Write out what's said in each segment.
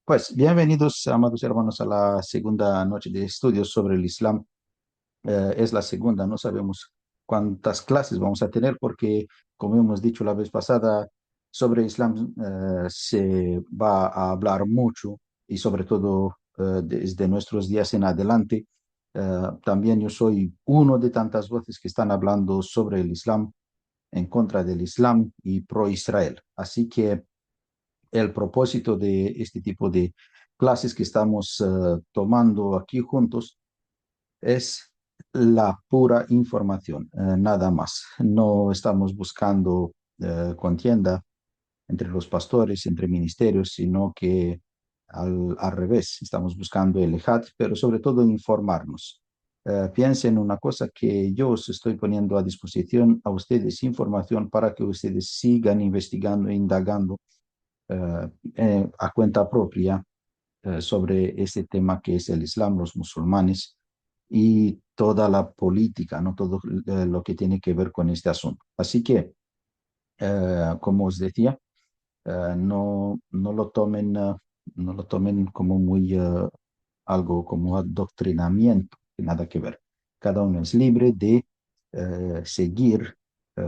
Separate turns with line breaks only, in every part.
Pues bienvenidos, amados hermanos, a la segunda noche de estudios sobre el Islam. Es la segunda, no sabemos cuántas clases vamos a tener porque, como hemos dicho la vez pasada, sobre Islam se va a hablar mucho y sobre todo desde nuestros días en adelante. También yo soy uno de tantas voces que están hablando sobre el Islam, en contra del Islam y pro Israel. Así que el propósito de este tipo de clases que estamos tomando aquí juntos es la pura información, nada más. No estamos buscando contienda entre los pastores, entre ministerios, sino que al revés, estamos buscando el jihad, pero sobre todo informarnos. Piensen una cosa que yo os estoy poniendo a disposición a ustedes información para que ustedes sigan investigando e indagando a cuenta propia sobre este tema que es el Islam, los musulmanes y toda la política, ¿no? Todo lo que tiene que ver con este asunto. Así que, como os decía, no lo tomen, no lo tomen como muy algo como adoctrinamiento, nada que ver. Cada uno es libre de seguir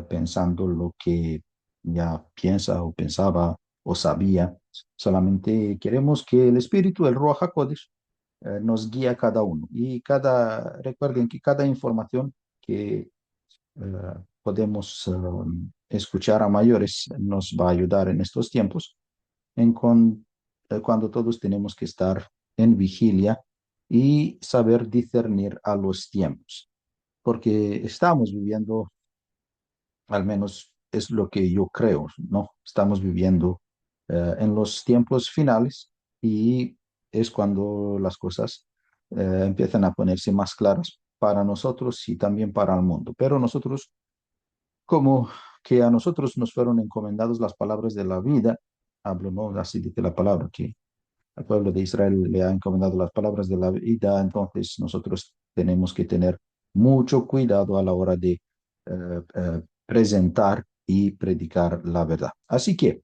pensando lo que ya piensa o pensaba o sabía. Solamente queremos que el Espíritu, el Ruach HaKodesh, nos guíe a cada uno. Y recuerden que cada información que podemos escuchar a mayores nos va a ayudar en estos tiempos cuando todos tenemos que estar en vigilia y saber discernir a los tiempos, porque estamos viviendo, al menos es lo que yo creo, ¿no? Estamos viviendo en los tiempos finales y es cuando las cosas empiezan a ponerse más claras para nosotros y también para el mundo. Pero nosotros, como que a nosotros nos fueron encomendados las palabras de la vida, hablo, ¿no? Así dice la palabra, que al pueblo de Israel le ha encomendado las palabras de la vida, entonces nosotros tenemos que tener mucho cuidado a la hora de presentar y predicar la verdad. Así que,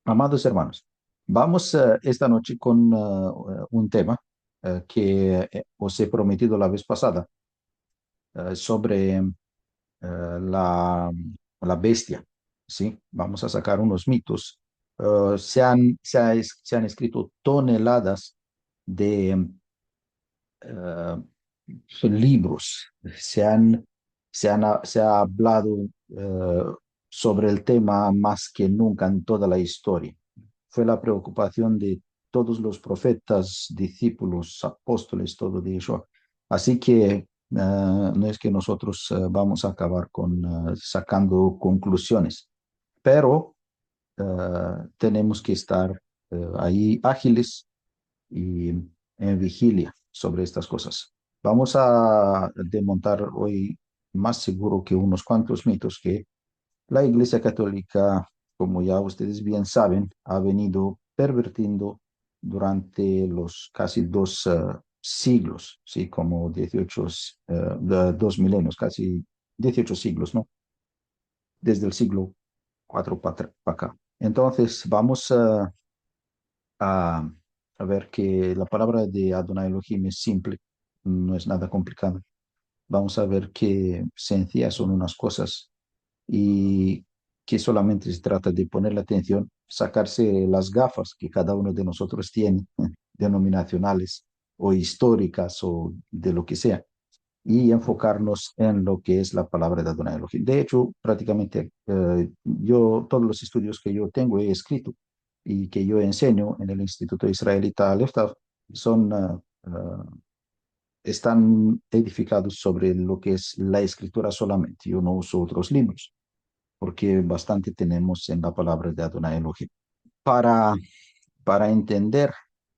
amados hermanos, vamos esta noche con un tema que os he prometido la vez pasada sobre la bestia, ¿sí? Vamos a sacar unos mitos. Se han escrito toneladas de libros, se ha hablado sobre el tema más que nunca en toda la historia. Fue la preocupación de todos los profetas, discípulos, apóstoles, todo de eso. Así que no es que nosotros vamos a acabar con sacando conclusiones, pero tenemos que estar ahí ágiles y en vigilia sobre estas cosas. Vamos a desmontar hoy más seguro que unos cuantos mitos que la Iglesia Católica, como ya ustedes bien saben, ha venido pervirtiendo durante los casi siglos, sí, como 2 milenios, casi 18 siglos, ¿no? Desde el siglo IV para acá. Entonces, vamos a, a ver que la palabra de Adonai Elohim es simple, no es nada complicado. Vamos a ver que sencillas son unas cosas y que solamente se trata de poner la atención, sacarse las gafas que cada uno de nosotros tiene, denominacionales o históricas o de lo que sea, y enfocarnos en lo que es la palabra de Adonai Elohim. De hecho, prácticamente todos los estudios que yo tengo he escrito y que yo enseño en el Instituto Israelita Leftaf son, están edificados sobre lo que es la escritura solamente. Yo no uso otros libros porque bastante tenemos en la palabra de Adonai Elohim. Para, para entender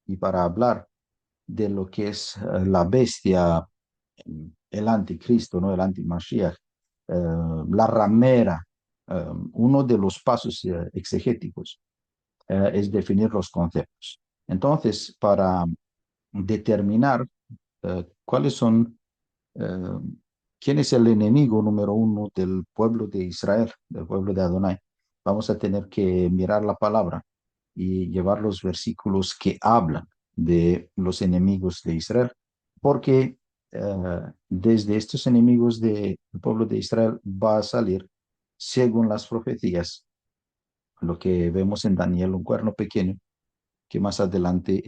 y para hablar de lo que es la bestia, el anticristo, ¿no? El antimashiach, la ramera, uno de los pasos exegéticos es definir los conceptos. Entonces, para determinar cuáles son, eh, quién es el enemigo número uno del pueblo de Israel, del pueblo de Adonai, vamos a tener que mirar la palabra y llevar los versículos que hablan de los enemigos de Israel, porque desde estos enemigos del pueblo de Israel va a salir, según las profecías, lo que vemos en Daniel, un cuerno pequeño, que más adelante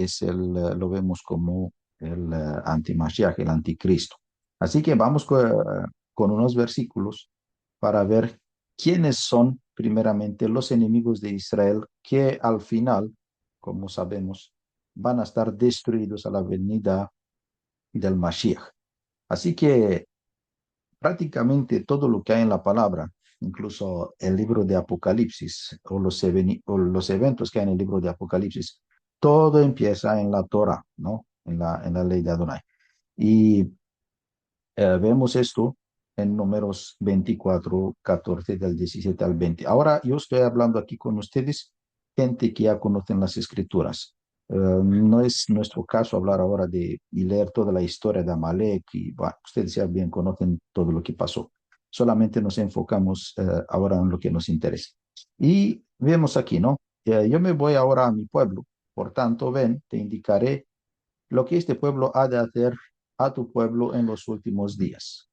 lo vemos como el antimashiach, el anticristo. Así que vamos con unos versículos para ver quiénes son primeramente los enemigos de Israel que al final, como sabemos, van a estar destruidos a la venida del Mashiach. Así que prácticamente todo lo que hay en la palabra, incluso el libro de Apocalipsis o los eventos que hay en el libro de Apocalipsis, todo empieza en la Torah, ¿no? En la ley de Adonai. Y vemos esto en Números 24, 14 del 17 al 20. Ahora yo estoy hablando aquí con ustedes, gente que ya conocen las escrituras. No es nuestro caso hablar ahora y leer toda la historia de Amalek y bueno, ustedes ya bien conocen todo lo que pasó. Solamente nos enfocamos ahora en lo que nos interesa. Y vemos aquí, ¿no? Yo me voy ahora a mi pueblo, por tanto, ven, te indicaré lo que este pueblo ha de hacer a tu pueblo en los últimos días.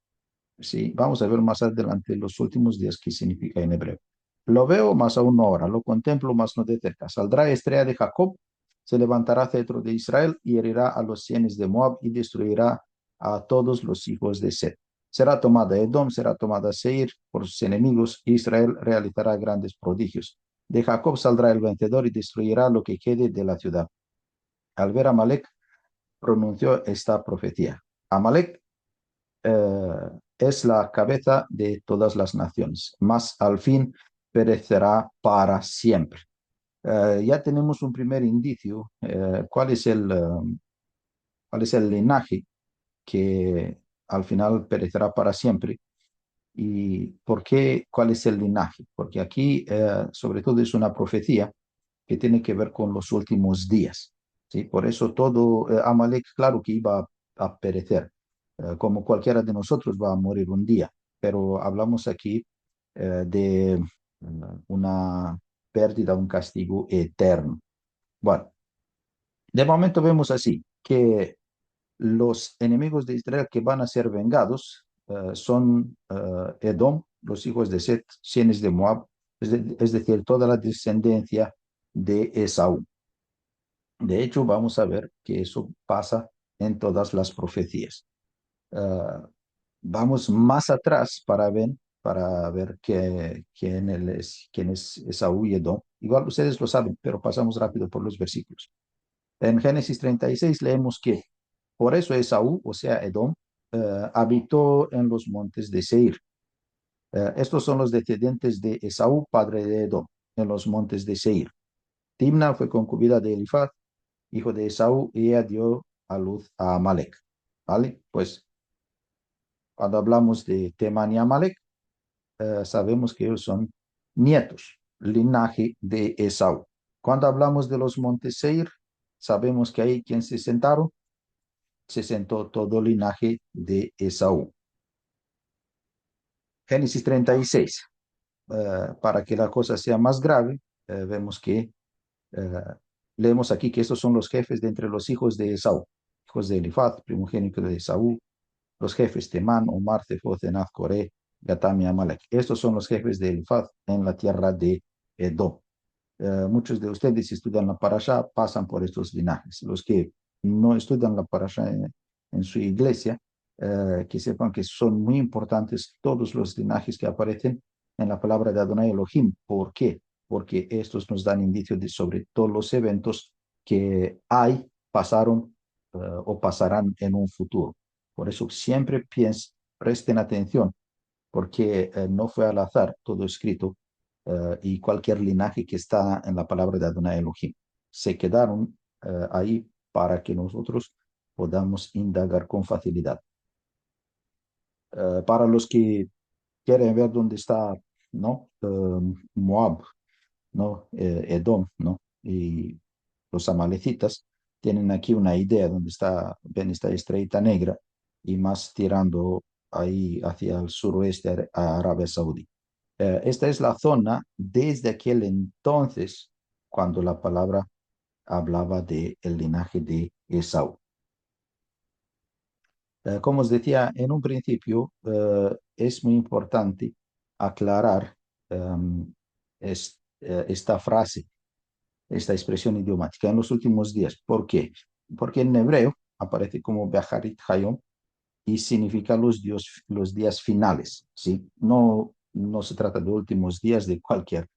Sí, vamos a ver más adelante los últimos días qué significa en hebreo. Lo veo, más aún no ahora, lo contemplo, más no de cerca. Saldrá estrella de Jacob, se levantará cetro de Israel y herirá a los sienes de Moab y destruirá a todos los hijos de Set. Será tomada Edom, será tomada Seir por sus enemigos. Israel realizará grandes prodigios. De Jacob saldrá el vencedor y destruirá lo que quede de la ciudad. Al ver a Malek, pronunció esta profecía. Amalek es la cabeza de todas las naciones, mas al fin perecerá para siempre. Ya tenemos un primer indicio. ¿Cuál es el linaje que al final perecerá para siempre? ¿Y por qué? ¿Cuál es el linaje? Porque aquí, sobre todo, es una profecía que tiene que ver con los últimos días. ¿Sí? Por eso todo Amalek, claro que iba a perecer, como cualquiera de nosotros va a morir un día, pero hablamos aquí de una pérdida, un castigo eterno. Bueno, de momento vemos así que los enemigos de Israel que van a ser vengados son Edom, los hijos de Set, sienes de Moab, es decir, toda la descendencia de Esaú. De hecho, vamos a ver que eso pasa en todas las profecías. Uh, Vamos más atrás para ver quién es Esaú y Edom. Igual ustedes lo saben, pero pasamos rápido por los versículos. En Génesis 36 leemos que por eso Esaú, o sea, Edom, habitó en los montes de Seir. Estos son los descendientes de Esaú, padre de Edom, en los montes de Seir. Timna fue concubina de Elifaz, hijo de Esaú, y ella dio a luz a Amalek. ¿Vale? Pues cuando hablamos de Temán y Amalek, sabemos que ellos son nietos, linaje de Esaú. Cuando hablamos de los montes Seir, sabemos que ahí quien se sentó todo linaje de Esaú. Génesis 36. Para que la cosa sea más grave, vemos que eh, leemos aquí que estos son los jefes de entre los hijos de Esaú, hijos de Elifaz, primogénito de Esaú, los jefes Temán, Omar, Cefoth, Enath, Coré, Gatam y Amalek. Estos son los jefes de Elifaz en la tierra de Edom. Muchos de ustedes, si estudian la parasha, pasan por estos linajes. Los que no estudian la parasha en su iglesia, que sepan que son muy importantes todos los linajes que aparecen en la palabra de Adonai Elohim. ¿Por qué? Porque estos nos dan indicios sobre todos los eventos que hay, pasaron o pasarán en un futuro. Por eso siempre presten atención, porque no fue al azar todo escrito y cualquier linaje que está en la palabra de Adonai Elohim. Se quedaron ahí para que nosotros podamos indagar con facilidad. Para los que quieren ver dónde está, ¿no? Moab, ¿no? Edom, ¿no? Y los amalecitas tienen aquí una idea donde está, ven esta estrellita negra y más tirando ahí hacia el suroeste a Arabia Saudí. Esta es la zona desde aquel entonces cuando la palabra hablaba del linaje de Esaú. Como os decía en un principio, es muy importante aclarar esta frase, esta expresión idiomática en los últimos días. ¿Por qué? Porque en hebreo aparece como Beharit Hayom y significa los días finales, ¿sí? No, no se trata de últimos días de cualquier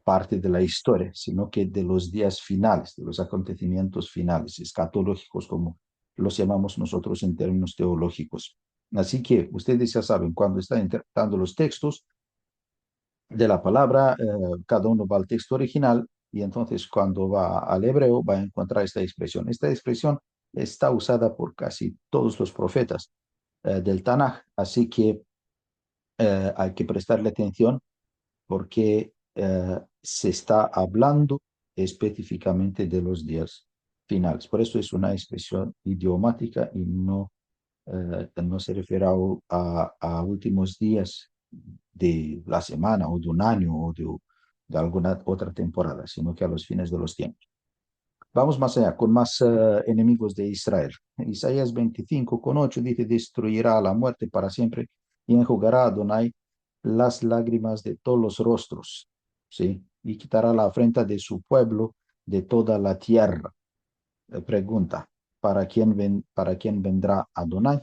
parte de la historia, sino que de los días finales, de los acontecimientos finales, escatológicos, como los llamamos nosotros en términos teológicos. Así que ustedes ya saben, cuando están interpretando los textos de la palabra, cada uno va al texto original y entonces cuando va al hebreo va a encontrar esta expresión. Esta expresión está usada por casi todos los profetas del Tanaj, así que hay que prestarle atención porque se está hablando específicamente de los días finales. Por eso es una expresión idiomática y no se refiere a últimos días de la semana o de un año o de alguna otra temporada, sino que a los fines de los tiempos. Vamos más allá, con más enemigos de Israel. Isaías 25:8 dice, destruirá a la muerte para siempre y enjugará a Adonai las lágrimas de todos los rostros, ¿sí? Y quitará la afrenta de su pueblo de toda la tierra. Pregunta, para quién vendrá Adonai?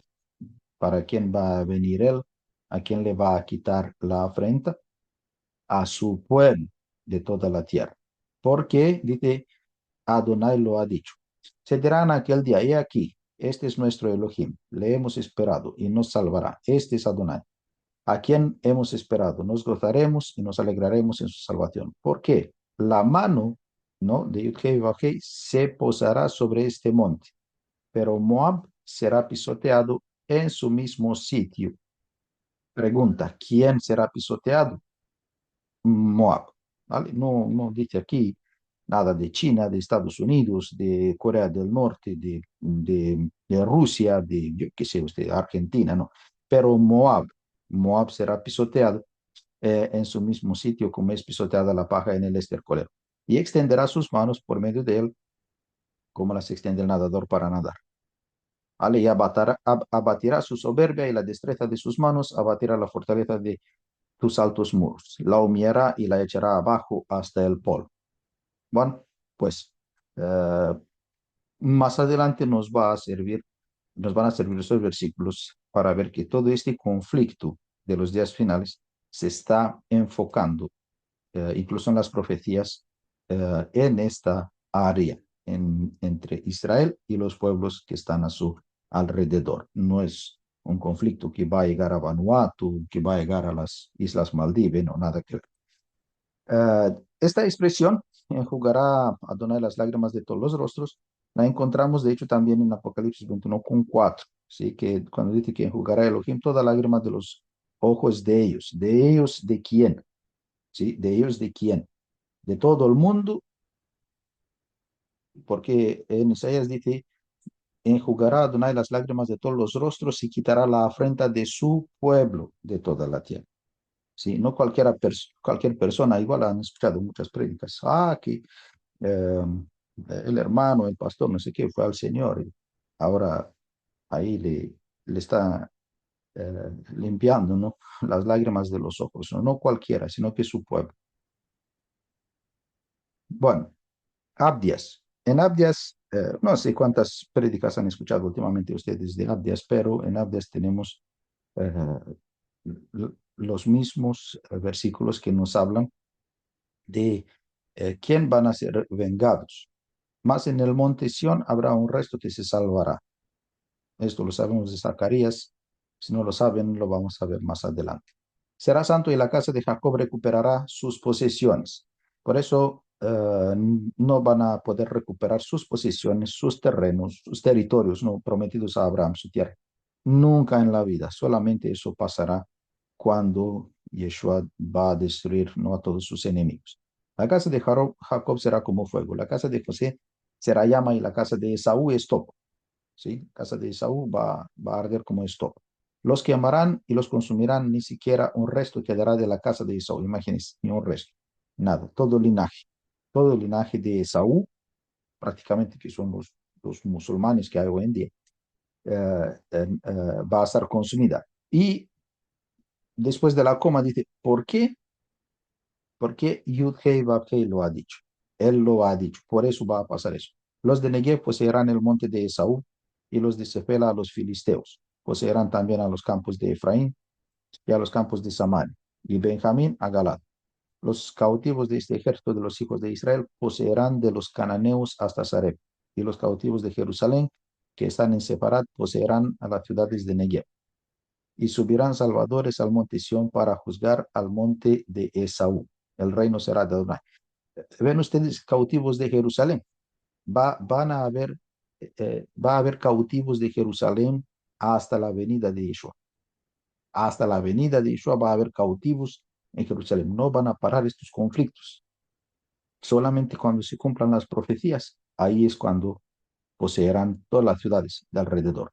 ¿Para quién va a venir él? ¿A quién le va a quitar la afrenta? A su pueblo de toda la tierra. Porque, dice, Adonai lo ha dicho. Se dirán aquel día, he aquí, este es nuestro Elohim, le hemos esperado y nos salvará. Este es Adonai. ¿A quien hemos esperado? Nos gozaremos y nos alegraremos en su salvación. ¿Por qué? La mano, ¿no?, de Yudhei Vajei se posará sobre este monte, pero Moab será pisoteado en su mismo sitio. Pregunta, ¿quién será pisoteado? Moab. ¿Vale? No, no dice aquí nada de China, de Estados Unidos, de Corea del Norte, de Rusia, de, yo qué sé usted, Argentina, no. Pero Moab será pisoteado en su mismo sitio como es pisoteada la paja en el estercolero. Y extenderá sus manos por medio de él como las extiende el nadador para nadar. ¿Vale? Y abatirá su soberbia y la destreza de sus manos, abatirá la fortaleza de tus altos muros, la humillará y la echará abajo hasta el polvo. Bueno, pues más adelante nos van a servir esos versículos para ver que todo este conflicto de los días finales se está enfocando, incluso en las profecías, en esta área, entre Israel y los pueblos que están a su alrededor. No es un conflicto que va a llegar a Vanuatu, que va a llegar a las Islas Maldivas, no, nada que ver. Esta expresión, enjugará a Adonai las lágrimas de todos los rostros, la encontramos de hecho también en Apocalipsis 21:4, ¿sí? Que cuando dice que enjugará Elohim toda lágrima de los ojos de ellos de quién, ¿sí? De ellos de quién, de todo el mundo, porque en Isaías dice, enjugará a Adonai las lágrimas de todos los rostros y quitará la afrenta de su pueblo de toda la tierra. Sí, no cualquier persona, igual han escuchado muchas prédicas, que eh, el hermano, el pastor, no sé qué, fue al Señor y ahora ahí le está limpiando, ¿no?, las lágrimas de los ojos, ¿no? No cualquiera, sino que su pueblo. Bueno, Abdias. En Abdias, no sé cuántas prédicas han escuchado últimamente ustedes de Abdias, pero en Abdias tenemos eh, los mismos versículos que nos hablan de quién van a ser vengados. Mas en el monte Sión habrá un resto que se salvará. Esto lo sabemos de Zacarías. Si no lo saben, lo vamos a ver más adelante. Será santo y la casa de Jacob recuperará sus posesiones. Por eso no van a poder recuperar sus posesiones, sus terrenos, sus territorios no prometidos a Abraham, su tierra. Nunca en la vida. Solamente eso pasará cuando Yeshua va a destruir, ¿no?, a todos sus enemigos. La casa de Jacob será como fuego. La casa de José será llama y la casa de Esaú estopa. ¿Sí? La casa de Esaú va a arder como estopa. Los quemarán y los consumirán, ni siquiera un resto quedará de la casa de Esaú. Imagínense, ni un resto. nada, todo el linaje de Esaú, prácticamente que son los musulmanes que hay hoy en día, va a estar consumida. Y después de la coma dice, ¿por qué? Porque Yud-Hei Vav-Hei lo ha dicho. Él lo ha dicho. Por eso va a pasar eso. Los de Negev poseerán el monte de Esaú y los de Sefela a los filisteos. Poseerán también a los campos de Efraín y a los campos de Samaria. Y Benjamín a Galad. Los cautivos de este ejército de los hijos de Israel poseerán de los cananeos hasta Sareb. Y los cautivos de Jerusalén, que están en Separat, poseerán a las ciudades de Negev. Y subirán salvadores al monte Sión para juzgar al monte de Esaú. El reino será de Adonai. Ven ustedes cautivos de Jerusalén. Va a haber cautivos de Jerusalén hasta la venida de Yeshua. Hasta la venida de Yeshua va a haber cautivos en Jerusalén. No van a parar estos conflictos. Solamente cuando se cumplan las profecías, ahí es cuando poseerán todas las ciudades de alrededor.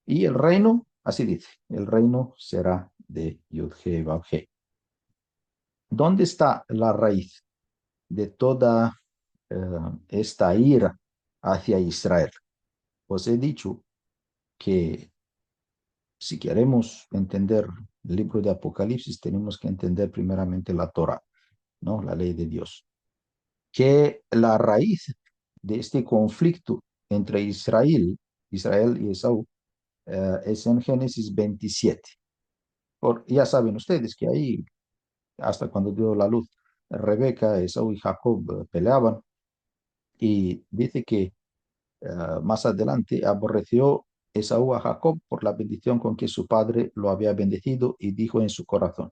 Y el reino, así dice, el reino será de Yud-He Vav-He. ¿Dónde está la raíz de toda esta ira hacia Israel? Os he dicho que si queremos entender el libro de Apocalipsis, tenemos que entender primeramente la Torah, ¿no? La ley de Dios. Que la raíz de este conflicto entre Israel y Esaú, es en Génesis 27. Ya saben ustedes que ahí, hasta cuando dio la luz, Rebeca, Esaú y Jacob peleaban, y dice que más adelante aborreció Esaú a Jacob por la bendición con que su padre lo había bendecido, y dijo en su corazón,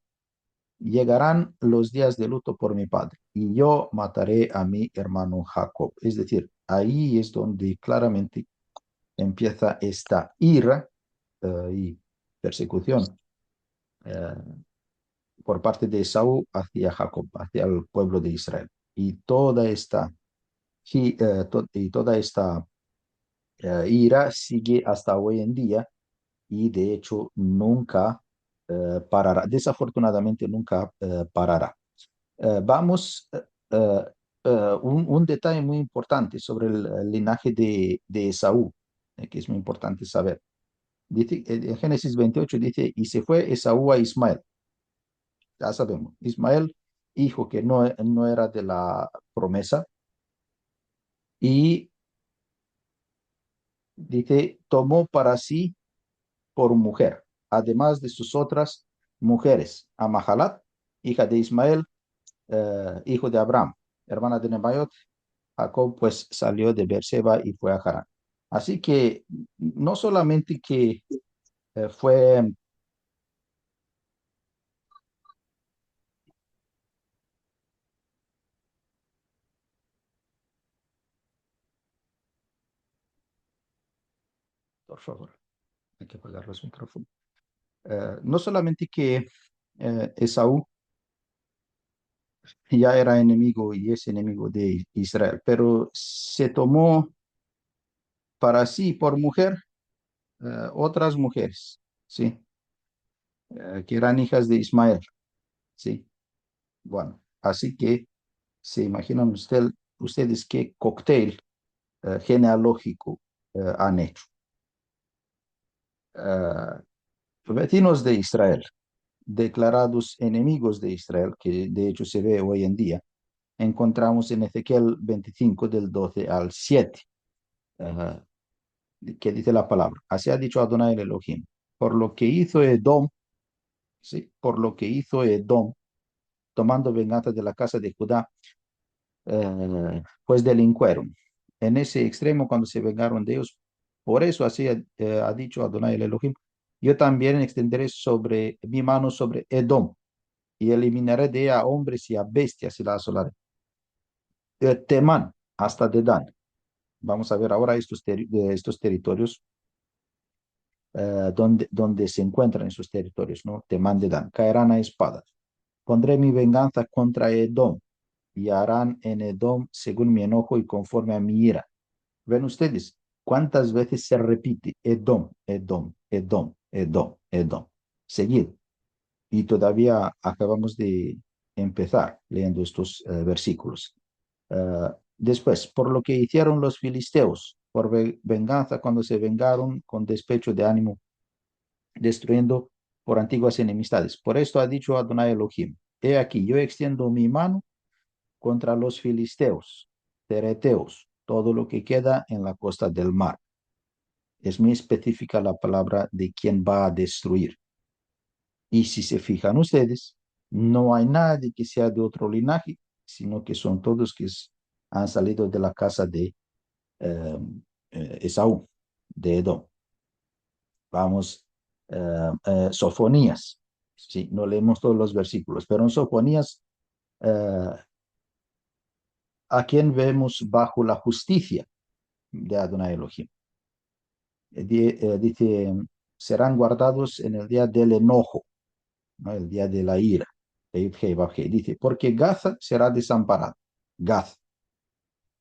llegarán los días de luto por mi padre y yo mataré a mi hermano Jacob. Es decir, ahí es donde claramente empieza esta ira y persecución eh, por parte de Esaú hacia Jacob, hacia el pueblo de Israel. Y toda esta ira sigue hasta hoy en día, y de hecho nunca parará. Desafortunadamente nunca parará. Vamos, un detalle muy importante sobre el linaje de Esaú, que es muy importante saber. Dice, en Génesis 28 dice, y se fue Esaú a Ismael. Ya sabemos, Ismael, hijo que no era de la promesa, y dice, tomó para sí por mujer, además de sus otras mujeres, a Mahalat, hija de Ismael, hijo de Abraham, hermana de Nebayot. Jacob pues salió de Beerseba y fue a Harán. Así que no solamente que fue, por favor, hay que apagar los micrófonos. No solamente que Esaú ya era enemigo y es enemigo de Israel, pero se tomó para sí por mujer otras mujeres, ¿sí? Que eran hijas de Ismael, ¿sí? Bueno, así que se imaginan ustedes qué cóctel genealógico han hecho. Uh, Vecinos de Israel, declarados enemigos de Israel, que de hecho se ve hoy en día, encontramos en Ezequiel 25 del 12 al 7, uh, que dice la palabra, así ha dicho Adonai el Elohim, por lo que hizo Edom, ¿sí? Por lo que hizo Edom, tomando venganza de la casa de Judá, pues delincueron. En ese extremo, cuando se vengaron de ellos, por eso así ha dicho Adonai el Elohim, yo también extenderé sobre mi mano sobre Edom y eliminaré de ella a hombres y a bestias y la asolaré. De Temán hasta Dedán. Vamos a ver ahora estos territorios, donde se encuentran esos territorios, ¿no? Temán, Dedán. Caerán a espada. Pondré mi venganza contra Edom y harán en Edom según mi enojo y conforme a mi ira. Ven ustedes cuántas veces se repite Edom, Edom, Edom, Edom, Edom. Seguid. Y todavía acabamos de empezar leyendo estos versículos. Después, por lo que hicieron los filisteos, por venganza cuando se vengaron con despecho de ánimo, destruyendo por antiguas enemistades. Por esto ha dicho Adonai Elohim, he aquí, yo extiendo mi mano contra los filisteos, tereteos, todo lo que queda en la costa del mar. Es muy específica la palabra de quién va a destruir. Y si se fijan ustedes, no hay nadie que sea de otro linaje, sino que son todos que han salido de la casa de eh, Esaú, de Edom. Vamos, Sofonías. Sí, no leemos todos los versículos, pero en Sofonías, eh, ¿a quién vemos bajo la justicia de Adonai Elohim? Dice, serán guardados en el día del enojo, ¿no? El día de la ira. Dice, porque Gaza será desamparada. Gaza.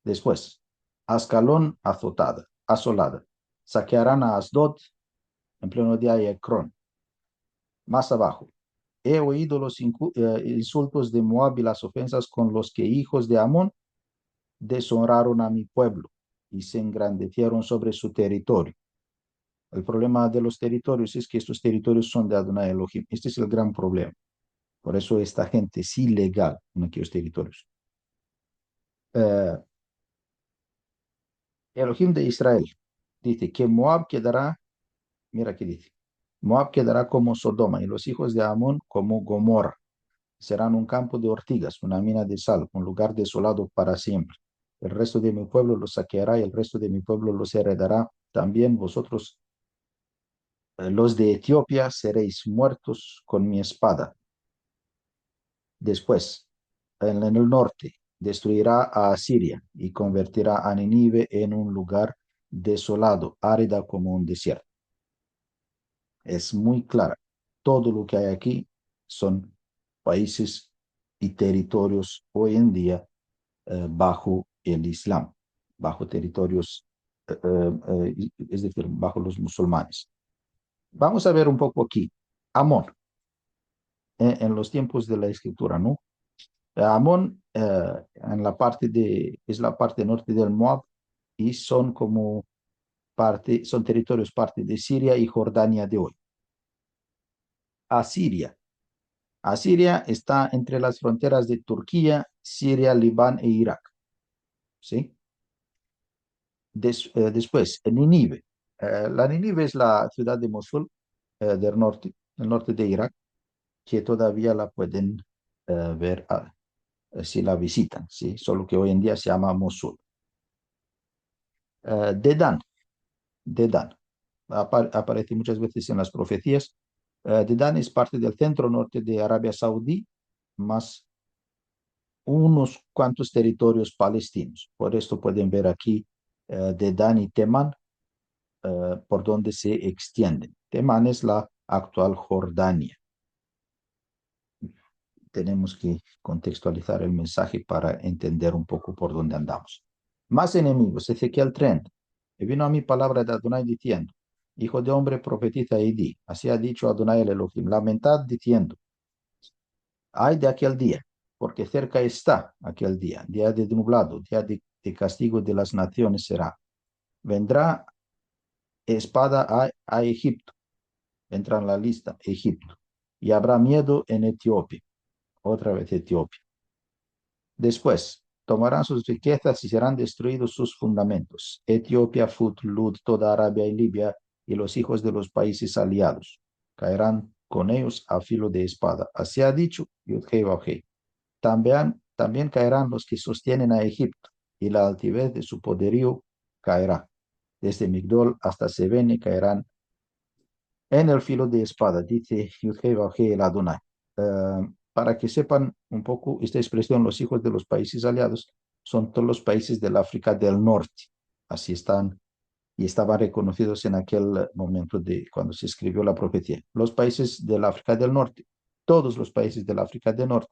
Después, Ascalón asolada. Saquearán a Asdod en pleno día y Ecrón. Más abajo, he oído los insultos de Moab y las ofensas con los que hijos de Amón deshonraron a mi pueblo y se engrandecieron sobre su territorio. El problema de los territorios es que estos territorios son de Adonai Elohim. Este es el gran problema. Por eso esta gente es ilegal en aquellos territorios. Eh, Elohim de Israel dice que Moab quedará, mira qué dice, Moab quedará como Sodoma y los hijos de Amón como Gomorra. Serán un campo de ortigas, una mina de sal, un lugar desolado para siempre. El resto de mi pueblo los saqueará y el resto de mi pueblo los heredará. También vosotros, los de Etiopía, seréis muertos con mi espada. Después, en el norte, destruirá a Asiria y convertirá a Nínive en un lugar desolado, árida como un desierto. Es muy clara. Todo lo que hay aquí son países y territorios hoy en día bajo el Islam, bajo territorios, es decir, bajo los musulmanes. Vamos a ver un poco aquí. Amón, en los tiempos de la escritura, ¿no? Amón en la parte es la parte norte del Moab y son como parte, son territorios parte de Siria y Jordania de hoy. Asiria. Asiria está entre las fronteras de Turquía, Siria, Libán e Irak. ¿Sí? Después, Nínive. La Nínive es la ciudad de Mosul del norte de Irak, que todavía la pueden ver si la visitan, ¿sí? Solo que hoy en día se llama Mosul. Dedán, Dedán, aparece muchas veces en las profecías. Dedán es parte del centro norte de Arabia Saudí, más unos cuantos territorios palestinos. Por esto pueden ver aquí Dedán y Temán, por donde se extienden. Temán es la actual Jordania. Tenemos que contextualizar el mensaje para entender un poco por dónde andamos. Más enemigos, Ezequiel 30. Y vino a mi palabra de Adonai diciendo, hijo de hombre, profetiza y di, así ha dicho Adonai el Elohim, lamentad diciendo, ay de aquel día, porque cerca está aquel día de nublado, día de castigo de las naciones será. Vendrá espada a Egipto, entra en la lista, Egipto, y habrá miedo en Etiopía, otra vez Etiopía. Después, tomarán sus riquezas y serán destruidos sus fundamentos. Etiopía, Fut, Lud, toda Arabia y Libia y los hijos de los países aliados. Caerán con ellos a filo de espada. Así ha dicho Yudhei Vavhei. También caerán los que sostienen a Egipto y la altivez de su poderío caerá. Desde Migdol hasta Sevene caerán en el filo de espada, dice Yudhei Vavhei el Adonai. Para que sepan un poco, esta expresión, los hijos de los países aliados, son todos los países del África del Norte. Así están y estaban reconocidos en aquel momento de cuando se escribió la profecía. Los países del África del Norte, todos los países del África del Norte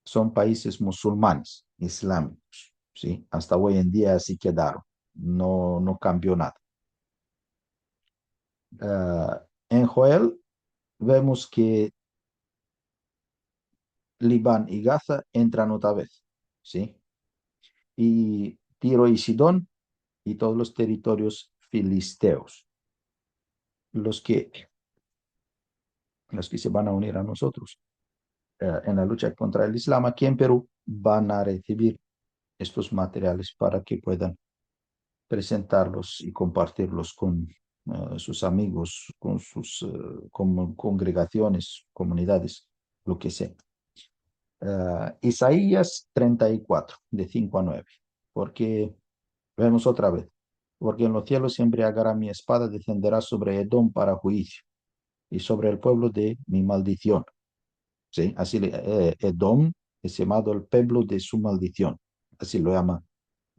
son países musulmanes, islámicos, ¿sí? Hasta hoy en día así quedaron. No cambió nada. En Joel vemos que Libán y Gaza entran otra vez, ¿sí? Y Tiro y Sidón y todos los territorios filisteos, los que, los que se van a unir a nosotros en la lucha contra el Islam aquí en Perú, van a recibir estos materiales para que puedan presentarlos y compartirlos con sus amigos, con sus congregaciones, comunidades, lo que sea. Isaías 34, de 5 a 9, porque vemos otra vez, porque en los cielos se embriagará mi espada, descenderá sobre Edom para juicio y sobre el pueblo de mi maldición. ¿Sí? Así Edom es llamado el pueblo de su maldición, así lo llama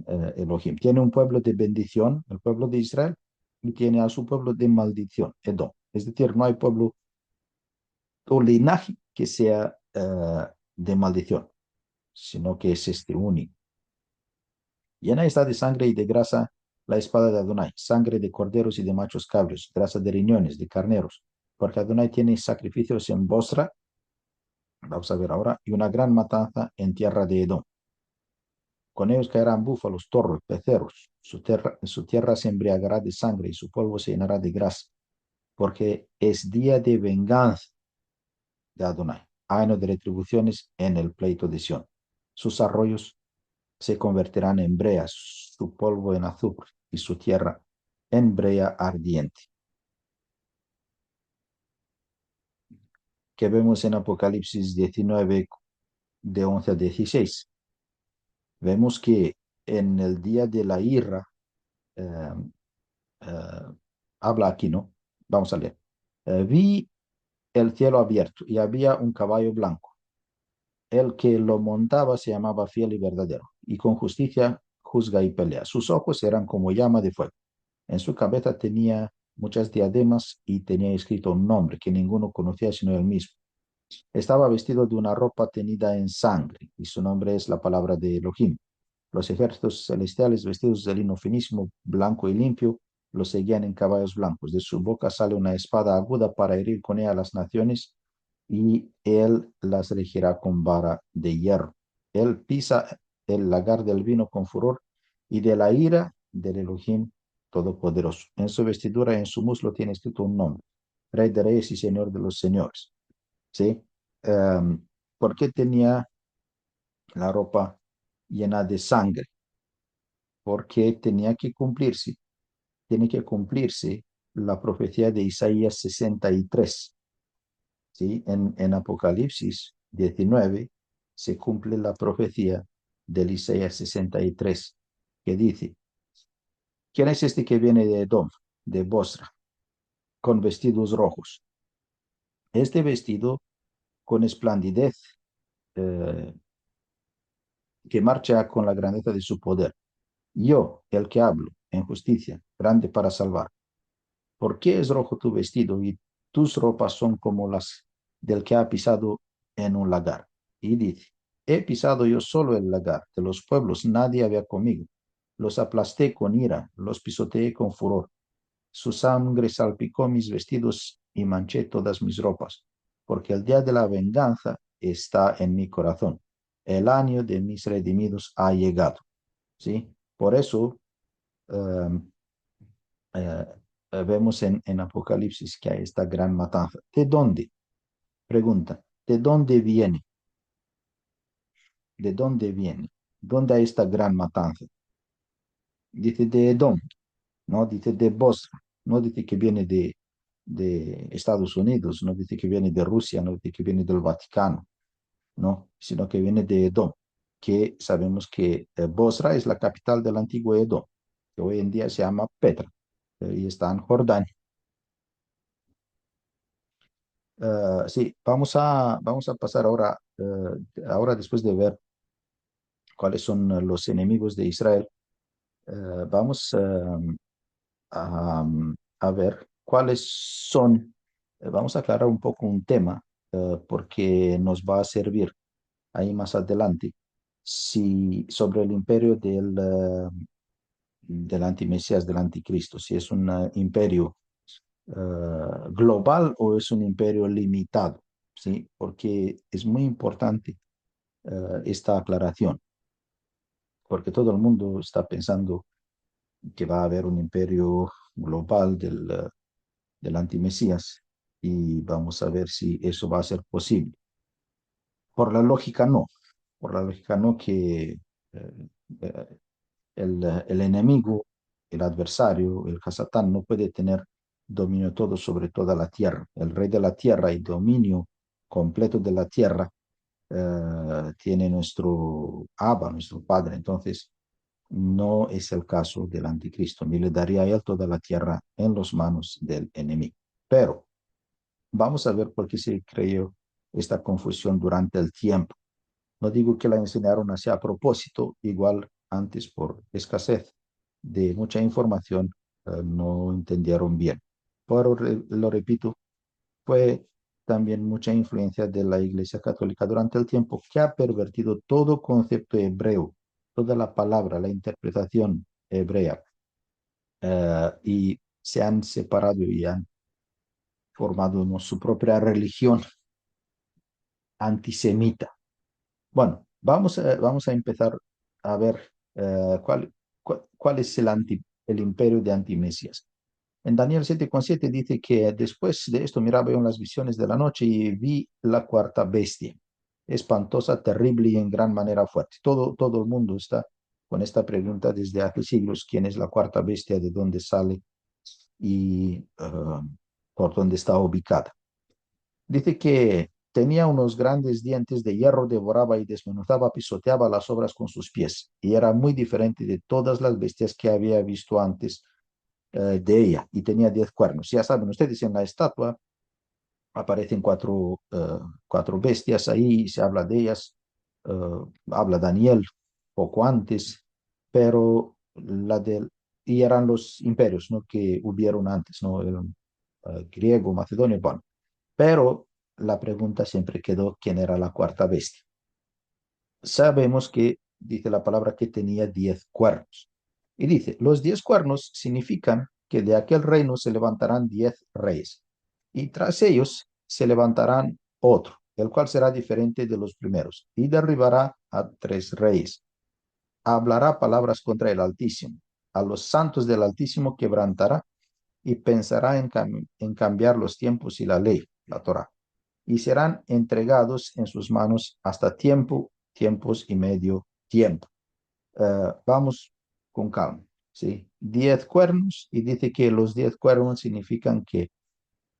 Elohim. Tiene un pueblo de bendición, el pueblo de Israel, y tiene a su pueblo de maldición, Edom. Es decir, no hay pueblo o linaje que sea de maldición, sino que es este único. Llena está de sangre y de grasa la espada de Adonai, sangre de corderos y de machos cabros, grasa de riñones, de carneros, porque Adonai tiene sacrificios en Bosra, vamos a ver ahora, y una gran matanza en tierra de Edom. Con ellos caerán búfalos, torros, becerros. Su tierra se embriagará de sangre y su polvo se llenará de grasa, porque es día de venganza de Adonai, año de retribuciones en el pleito de Sión. Sus arroyos se convertirán en breas, su polvo en azufre y su tierra en brea ardiente. Que vemos en Apocalipsis 19, de 11 a 16. Vemos que en el día de la ira, eh, eh, habla aquí, ¿no? Vamos a leer. Vi el cielo abierto y había un caballo blanco. El que lo montaba se llamaba Fiel y Verdadero, y con justicia juzga y pelea. Sus ojos eran como llama de fuego. En su cabeza tenía muchas diademas y tenía escrito un nombre que ninguno conocía sino él mismo. Estaba vestido de una ropa tenida en sangre, y su nombre es la palabra de Elohim. Los ejércitos celestiales vestidos de lino finísimo, blanco y limpio, los seguían en caballos blancos. De su boca sale una espada aguda para herir con ella a las naciones, y él las regirá con vara de hierro. Él pisa el lagar del vino con furor y de la ira del Elohim Todopoderoso. En su vestidura y en su muslo tiene escrito un nombre: Rey de Reyes y Señor de los Señores. ¿Sí? ¿Por qué tenía la ropa llena de sangre? Porque tiene que cumplirse la profecía de Isaías 63. ¿Sí? En Apocalipsis 19 se cumple la profecía de Isaías 63, que dice: ¿quién es este que viene de Edom, de Bosra, con vestidos rojos? Este vestido con esplendidez, eh, que marcha con la grandeza de su poder. Yo, el que hablo en justicia, grande para salvar. ¿Por qué es rojo tu vestido y tus ropas son como las del que ha pisado en un lagar? Y dice: he pisado yo solo el lagar de los pueblos, nadie había conmigo. Los aplasté con ira, los pisoteé con furor. Su sangre salpicó mis vestidos y manché todas mis ropas, porque el día de la venganza está en mi corazón. El año de mis redimidos ha llegado. ¿Sí? Por eso eh, eh, vemos en Apocalipsis que hay esta gran matanza. ¿De dónde? Pregunta, ¿de dónde viene? ¿De dónde viene? ¿Dónde hay esta gran matanza? Dice de Edom, no dice de Bosra, no dice que viene de Estados Unidos, no dice que viene de Rusia, no dice que viene del Vaticano, no, sino que viene de Edom, que sabemos que Bosra es la capital del antiguo Edom, que hoy en día se llama Petra, y está en Jordania. Sí, vamos a pasar ahora, ahora después de ver cuáles son los enemigos de Israel, vamos a, a ver cuáles son, vamos a aclarar un poco un tema, porque nos va a servir ahí más adelante, si, sobre el imperio del antimesías, del anticristo, si es un imperio global o es un imperio limitado. ¿sí? Porque es muy importante esta aclaración, porque todo el mundo está pensando que va a haber un imperio global del antimesías y vamos a ver si eso va a ser posible. Por la lógica no, por la lógica no que eh, el enemigo, el adversario, el Hasatán no puede tener dominio todo sobre toda la tierra. El rey de la tierra y dominio completo de la tierra tiene nuestro Abba, nuestro Padre. Entonces, no es el caso del anticristo, ni le daría a él toda la tierra en las manos del enemigo. Pero vamos a ver por qué se creó esta confusión durante el tiempo. No digo que la enseñaron así a propósito, igual antes por escasez de mucha información no entendieron bien. Pero lo repito, fue también mucha influencia de la Iglesia Católica durante el tiempo que ha pervertido todo concepto hebreo, toda la palabra, la interpretación hebrea, y se han separado y han formado, ¿no?, su propia religión antisemita. Bueno, vamos a empezar a ver cuál es el imperio de Antimesias. En Daniel 7,7 dice que después de esto miraba yo en las visiones de la noche y vi la cuarta bestia, espantosa, terrible y en gran manera fuerte. Todo el mundo está con esta pregunta desde hace siglos: ¿quién es la cuarta bestia? ¿De dónde sale? Y por dónde está ubicada. Dice que tenía unos grandes dientes de hierro, devoraba y desmenuzaba, pisoteaba las obras con sus pies, y era muy diferente de todas las bestias que había visto antes de ella, y tenía 10 cuernos. Ya saben ustedes, en la estatua aparecen cuatro bestias ahí, se habla de ellas, habla Daniel poco antes, pero y eran los imperios, ¿no?, que hubieron antes, ¿no? Eran, griego, macedonio, bueno, pero la pregunta siempre quedó: ¿quién era la cuarta bestia? Sabemos que dice la palabra que tenía 10 cuernos. Y dice, los 10 cuernos significan que de aquel reino se levantarán 10 reyes. Y tras ellos se levantarán otro, el cual será diferente de los primeros, y derribará a 3 reyes. Hablará palabras contra el Altísimo. A los santos del Altísimo quebrantará y pensará en cambiar los tiempos y la ley, la Torah, y serán entregados en sus manos hasta tiempos y medio tiempo. Vamos con calma, ¿sí? 10 cuernos, y dice que los 10 cuernos significan que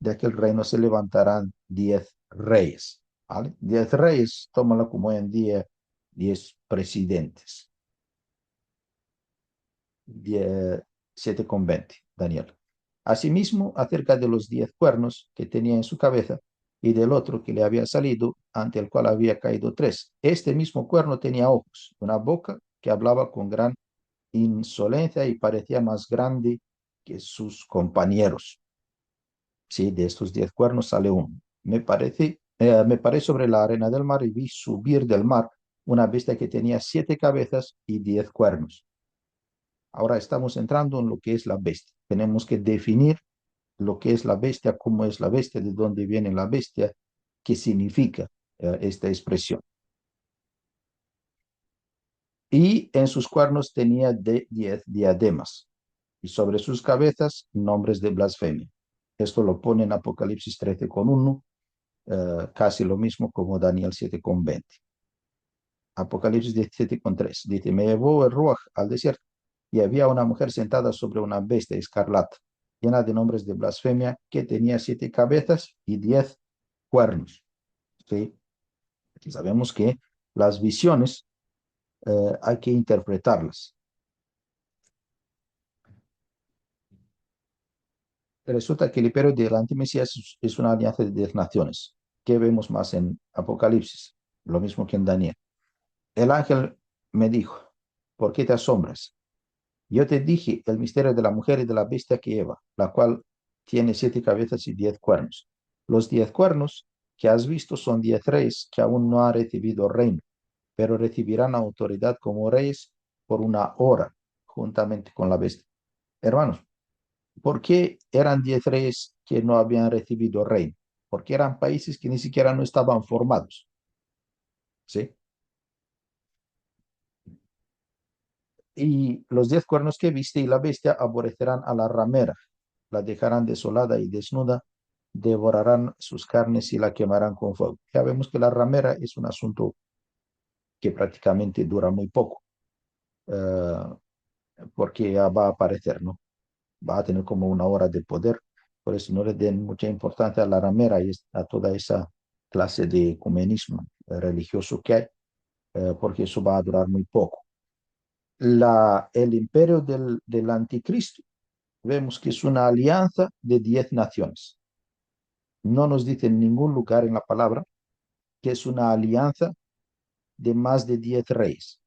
de aquel reino se levantarán 10 reyes, ¿vale? 10 reyes, tómalo como hoy en día 10 presidentes. 7,20, Daniel. Asimismo, acerca de los 10 cuernos que tenía en su cabeza y del otro que le había salido, ante el cual había caído 3. Este mismo cuerno tenía ojos, una boca que hablaba con gran insolencia y parecía más grande que sus compañeros. Sí, de estos 10 cuernos sale uno. Me paré sobre la arena del mar y vi subir del mar una bestia que tenía 7 cabezas y 10 cuernos. Ahora estamos entrando en lo que es la bestia. Tenemos que definir lo que es la bestia, cómo es la bestia, de dónde viene la bestia, qué significa esta expresión. Y en sus cuernos tenía 10 diademas, y sobre sus cabezas nombres de blasfemia. Esto lo pone en Apocalipsis 13,1, casi lo mismo como Daniel 7,20. Apocalipsis 17,3 dice: me llevó el Ruach al desierto, y había una mujer sentada sobre una bestia escarlata, llena de nombres de blasfemia, que tenía 7 cabezas y 10 cuernos. ¿Sí? Aquí sabemos que las visiones hay que interpretarlas. Resulta que el imperio del antimesías es una alianza de 10 naciones, que vemos más en Apocalipsis, lo mismo que en Daniel. El ángel me dijo: ¿por qué te asombras? Yo te dije el misterio de la mujer y de la bestia que lleva, la cual tiene 7 cabezas y 10 cuernos. Los 10 cuernos que has visto son 10 reyes que aún no han recibido reino, pero recibirán autoridad como reyes por una hora, juntamente con la bestia. Hermanos, ¿por qué eran 10 reyes que no habían recibido reino? porque eran países que ni siquiera no estaban formados, ¿sí? Y los 10 cuernos que viste y la bestia aborrecerán a la ramera, la dejarán desolada y desnuda, devorarán sus carnes y la quemarán con fuego. Ya vemos que la ramera es un asunto que prácticamente dura muy poco, eh, porque ya va a aparecer, ¿no? Va a tener como una hora de poder, por eso no le den mucha importancia a la ramera y a toda esa clase de ecumenismo religioso que hay, porque eso va a durar muy poco. El imperio del anticristo, vemos que es una alianza de 10 naciones. No nos dice en ningún lugar en la palabra que es una alianza de más de 10 reyes,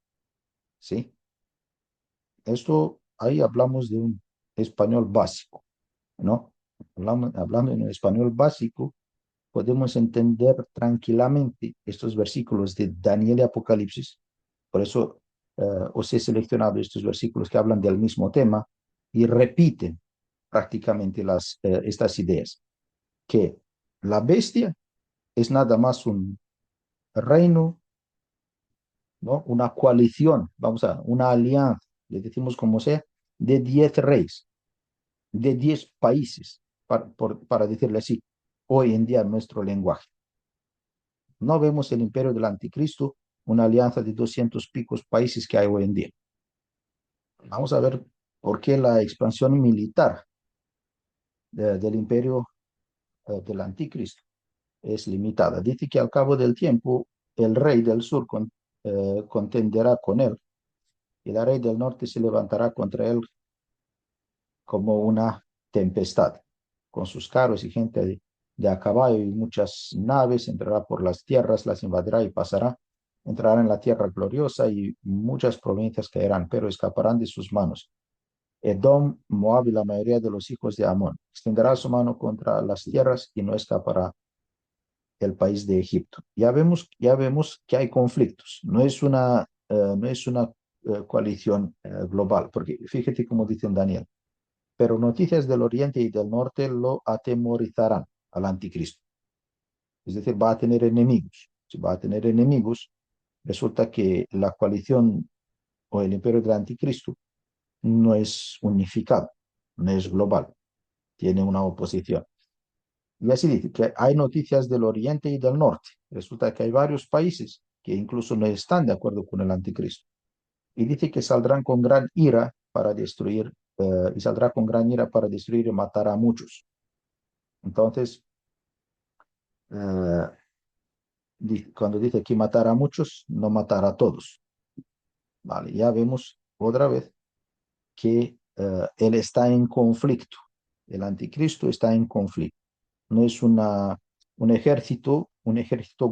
¿sí? Esto, ahí hablamos de un español básico, ¿no? Hablando en un español básico, podemos entender tranquilamente estos versículos de Daniel y Apocalipsis. Por eso os he seleccionado estos versículos que hablan del mismo tema y repiten prácticamente estas ideas, que la bestia es nada más un reino, ¿no? Una coalición, vamos a, una alianza, le decimos como sea, de 10 reyes, de 10 países, para decirle así, hoy en día nuestro lenguaje. No vemos el imperio del anticristo, una alianza de 200 picos países que hay hoy en día. Vamos a ver por qué la expansión militar del imperio del anticristo es limitada. Dice que al cabo del tiempo el rey del sur contenderá con él y el rey del norte se levantará contra él como una tempestad, con sus carros y gente de a caballo y muchas naves, entrará por las tierras, las invadirá y pasará, entrará en la tierra gloriosa y muchas provincias caerán, pero escaparán de sus manos. Edom, Moab y la mayoría de los hijos de Amón. Extenderá su mano contra las tierras y no escapará el país de Egipto. Ya vemos que hay conflictos. No es una coalición global, porque fíjate cómo dice Daniel, pero noticias del oriente y del norte lo atemorizarán al anticristo. Es decir, va a tener enemigos. Si va a tener enemigos, resulta que la coalición o el imperio del anticristo no es unificado, no es global, tiene una oposición. Y así dice que hay noticias del oriente y del norte. Resulta que hay varios países que incluso no están de acuerdo con el anticristo. Y dice que saldrán con gran ira para destruir, y saldrá con gran ira para destruir y matar a muchos. Entonces, eh, cuando dice que matar a muchos, no matar a todos. Vale, ya vemos otra vez que él está en conflicto. El anticristo está en conflicto. No es un ejército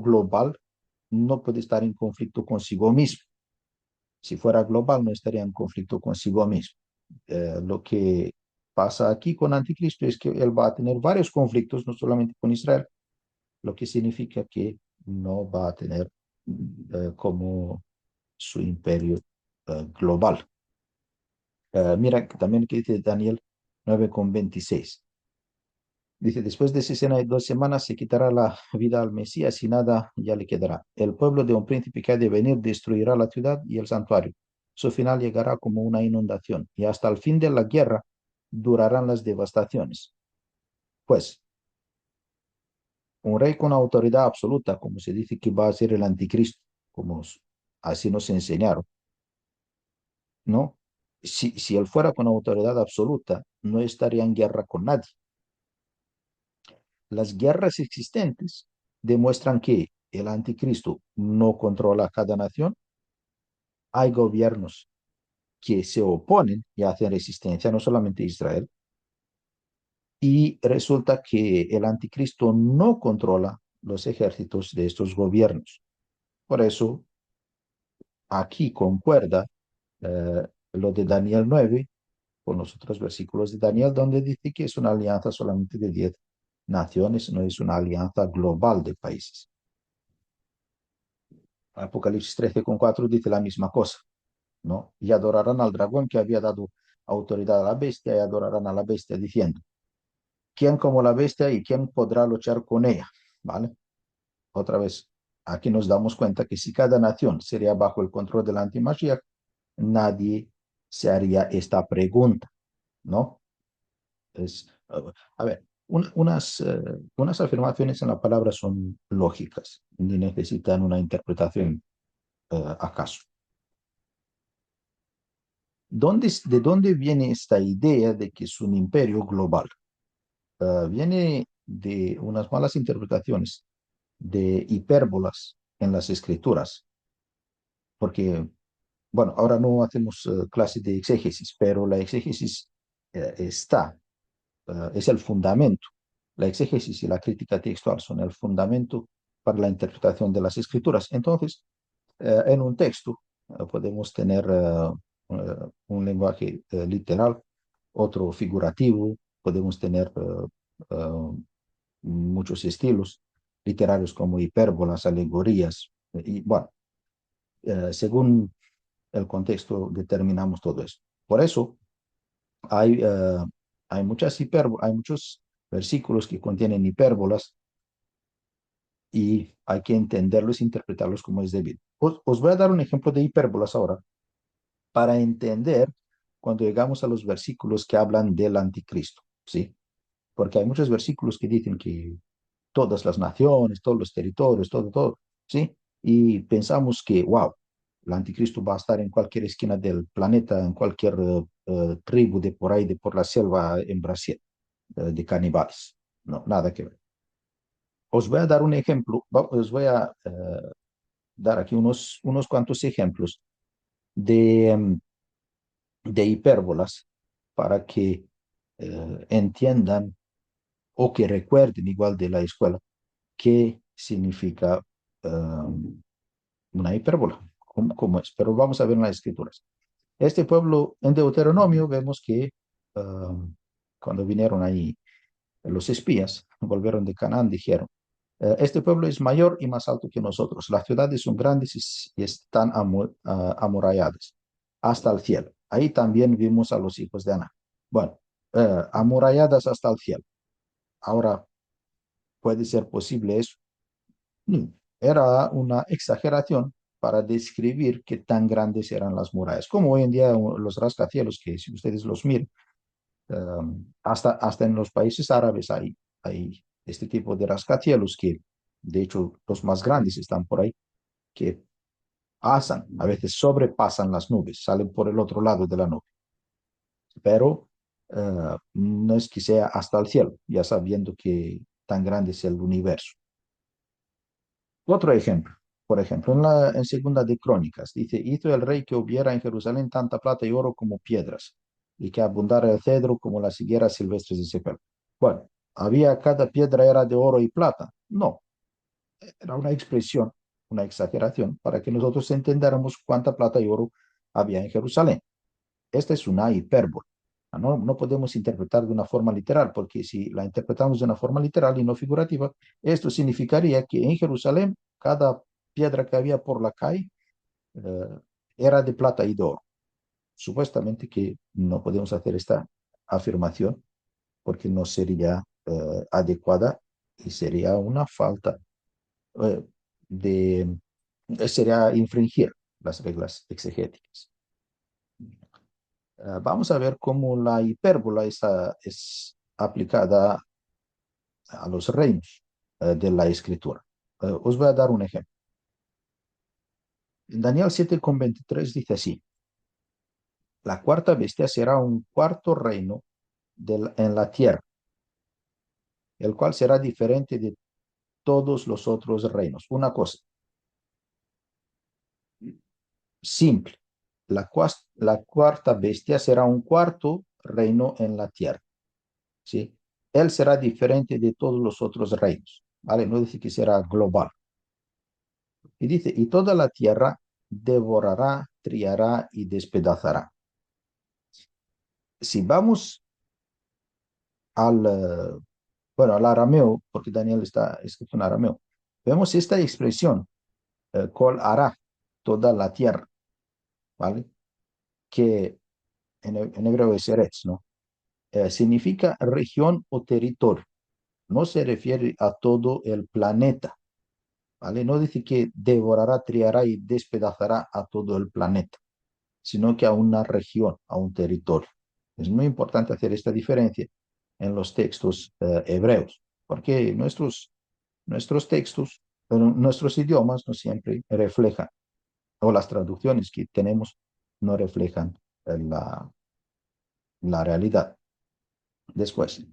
global, no puede estar en conflicto consigo mismo. Si fuera global, no estaría en conflicto consigo mismo. Lo que pasa aquí con Anticristo es que él va a tener varios conflictos, no solamente con Israel, lo que significa que no va a tener como su imperio global. Mira también que dice Daniel 9:26. Dice, después de 62 semanas se quitará la vida al Mesías y nada ya le quedará. El pueblo de un príncipe que ha de venir destruirá la ciudad y el santuario. Su final llegará como una inundación y hasta el fin de la guerra durarán las devastaciones. Pues un rey con autoridad absoluta, como se dice que va a ser el anticristo, como así nos enseñaron, ¿no? Si él fuera con autoridad absoluta, no estaría en guerra con nadie. Las guerras existentes demuestran que el anticristo no controla cada nación. Hay gobiernos que se oponen y hacen resistencia, no solamente Israel. Y resulta que el anticristo no controla los ejércitos de estos gobiernos. Por eso, aquí concuerda lo de Daniel 9 con los otros versículos de Daniel, donde dice que es una alianza solamente de 10 naciones, no es una alianza global de países. Apocalipsis 13:4 dice la misma cosa, ¿no? Y adorarán al dragón que había dado autoridad a la bestia y adorarán a la bestia diciendo, ¿quién como la bestia y quién podrá luchar con ella? ¿Vale? Otra vez, aquí nos damos cuenta que si cada nación sería bajo el control del antimashiach, nadie se haría esta pregunta, ¿no? Es, a ver, unas afirmaciones en la palabra son lógicas, ni necesitan una interpretación, acaso. ¿De dónde viene esta idea de que es un imperio global? Viene de unas malas interpretaciones de hipérbolas en las escrituras, porque, bueno, ahora no hacemos clase de exégesis, pero la exégesis es el fundamento. La exégesis y la crítica textual son el fundamento para la interpretación de las escrituras. Entonces, en un texto podemos tener un lenguaje literal, otro figurativo, podemos tener muchos estilos literarios como hipérbolas, alegorías, y bueno, según el contexto determinamos todo eso. Por eso hay, hay muchos versículos que contienen hipérbolas y hay que entenderlos e interpretarlos como es debido. Os voy a dar un ejemplo de hipérbolas ahora para entender cuando llegamos a los versículos que hablan del anticristo, ¿sí? Porque hay muchos versículos que dicen que todas las naciones, todos los territorios, todo, ¿sí? Y pensamos que, wow, el anticristo va a estar en cualquier esquina del planeta, en cualquier tribu de por ahí, de por la selva en Brasil, de caníbales. No, nada que ver. Os voy a dar un ejemplo, os voy a dar aquí unos cuantos ejemplos de, de hipérbolas para que entiendan o que recuerden igual de la escuela qué significa una hipérbola, cómo es. Pero vamos a ver en las escrituras. Este pueblo, en Deuteronomio, vemos que cuando vinieron ahí los espías, volvieron de Canaán, dijeron, este pueblo es mayor y más alto que nosotros. Las ciudades son grandes y están amuralladas hasta el cielo. Ahí también vimos a los hijos de Ana. Bueno, amuralladas hasta el cielo. Ahora, ¿puede ser posible eso? No, era una exageración para describir qué tan grandes eran las murallas. Como hoy en día los rascacielos, que si ustedes los miran, hasta en los países árabes hay este tipo de rascacielos que, de hecho, los más grandes están por ahí, que pasan, a veces sobrepasan las nubes, salen por el otro lado de la nube, pero no es que sea hasta el cielo, ya sabiendo que tan grande es el universo. Otro ejemplo, por ejemplo, en segunda de Crónicas, dice, hizo el rey que hubiera en Jerusalén tanta plata y oro como piedras, y que abundara el cedro como las higueras silvestres de Sefer. Bueno, ¿había cada piedra era de oro y plata? No, era una expresión, una exageración, para que nosotros entendiéramos cuánta plata y oro había en Jerusalén. Esta es una hipérbole. No, no podemos interpretar de una forma literal, porque si la interpretamos de una forma literal y no figurativa, esto significaría que en Jerusalén cada piedra que había por la calle eh, era de plata y de oro. Supuestamente que no podemos hacer esta afirmación porque no sería adecuada y sería una falta eh, de, sería infringir las reglas exegéticas. Vamos a ver cómo la hipérbola es aplicada a los reinos de la escritura. Os voy a dar un ejemplo. En Daniel 7:23 dice así, la cuarta bestia será un cuarto reino en la tierra, el cual será diferente de todos los otros reinos. Una cosa simple, la cuarta bestia será un cuarto reino en la tierra, ¿sí? Él será diferente de todos los otros reinos, ¿vale? No dice que será global. Y dice, y toda la tierra devorará, triará y despedazará. Si vamos bueno, al arameo, porque Daniel está escrito en arameo, vemos esta expresión, col hará toda la tierra, ¿vale? Que en hebreo es eretz, ¿no? significa región o territorio. No se refiere a todo el planeta, ¿vale? No dice que devorará, triará y despedazará a todo el planeta, sino que a una región, a un territorio. Es muy importante hacer esta diferencia en los textos hebreos, porque nuestros textos, nuestros idiomas no siempre reflejan, o las traducciones que tenemos no reflejan la, la realidad. Después,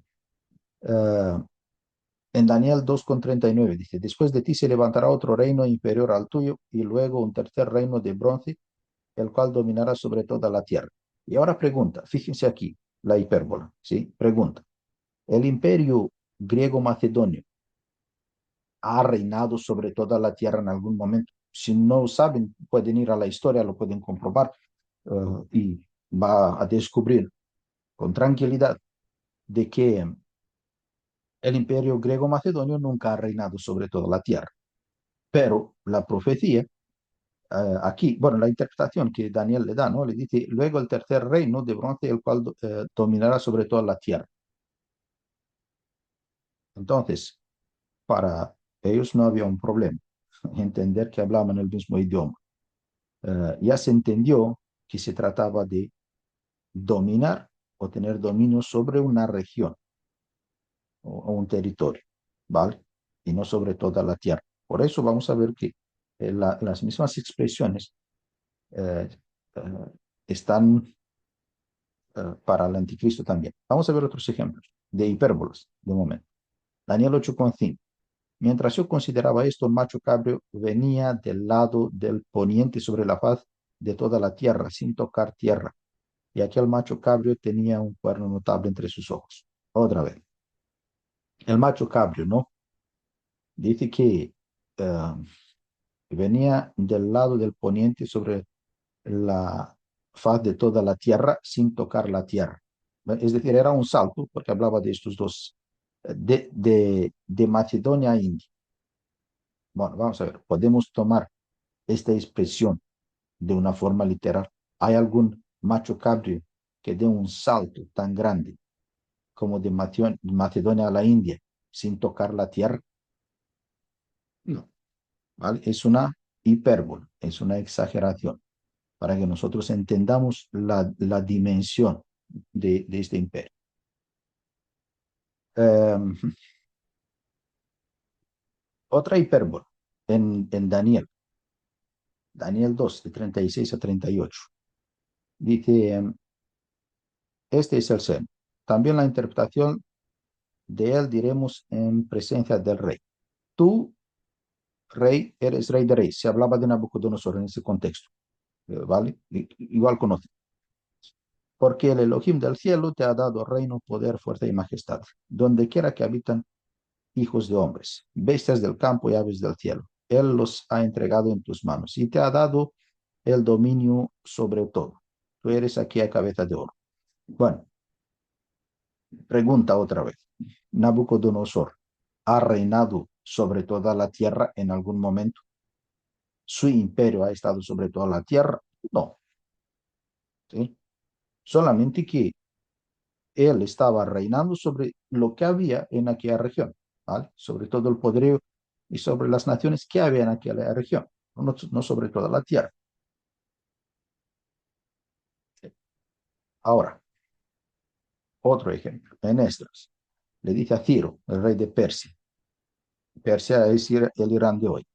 en Daniel 2,39 dice, después de ti se levantará otro reino inferior al tuyo y luego un tercer reino de bronce, el cual dominará sobre toda la tierra. Y ahora pregunta, fíjense aquí, la hipérbola, ¿sí? Pregunta, ¿el imperio griego macedonio ha reinado sobre toda la tierra en algún momento? Si no saben, pueden ir a la historia, lo pueden comprobar y va a descubrir con tranquilidad de que el imperio griego macedonio nunca ha reinado sobre toda la tierra. Pero la profecía, aquí, bueno, la interpretación que Daniel le da, ¿no? Le dice, luego el tercer reino de bronce, el cual dominará sobre toda la tierra. Entonces, para ellos no había un problema entender que hablaban el mismo idioma. Ya se entendió que se trataba de dominar o tener dominio sobre una región o un territorio, ¿vale? Y no sobre toda la tierra. Por eso vamos a ver que las mismas expresiones eh, eh, están para el anticristo también. Vamos a ver otros ejemplos de hipérbolas, de momento. Daniel 8,5. Mientras yo consideraba esto, un macho cabrio venía del lado del poniente sobre la faz de toda la tierra, sin tocar tierra. Y aquel macho cabrio tenía un cuerno notable entre sus ojos. Otra vez. El macho cabrio, ¿no? Dice que venía del lado del poniente sobre la faz de toda la tierra sin tocar la tierra. Es decir, era un salto, porque hablaba de estos dos, de Macedonia a India. Bueno, vamos a ver, podemos tomar esta expresión de una forma literal. ¿Hay algún macho cabrio que dé un salto tan grande como de Macedonia a la India sin tocar la tierra? No, ¿vale? Es una hipérbole, es una exageración para que nosotros entendamos la dimensión de este imperio. Um, otra hipérbole en Daniel 2, de 36 a 38. Dice, este es el seno. También la interpretación de él diremos en presencia del rey. Tú, rey, eres rey de reyes. Se hablaba de Nabucodonosor en ese contexto, ¿vale? Igual conoce. Porque el Elohim del cielo te ha dado reino, poder, fuerza y majestad, donde quiera que habitan hijos de hombres, bestias del campo y aves del cielo. Él los ha entregado en tus manos y te ha dado el dominio sobre todo. Tú eres aquí a cabeza de oro. Bueno, pregunta otra vez. Nabucodonosor ha reinado sobre toda la tierra en algún momento. ¿Su imperio ha estado sobre toda la tierra? No. ¿Sí? Solamente que él estaba reinando sobre lo que había en aquella región, ¿vale? Sobre todo el poderío y sobre las naciones que había en aquella región, no sobre toda la tierra. Ahora, otro ejemplo, en Esdras, le dice a Ciro, el rey de Persia, Persia es el Irán de hoy,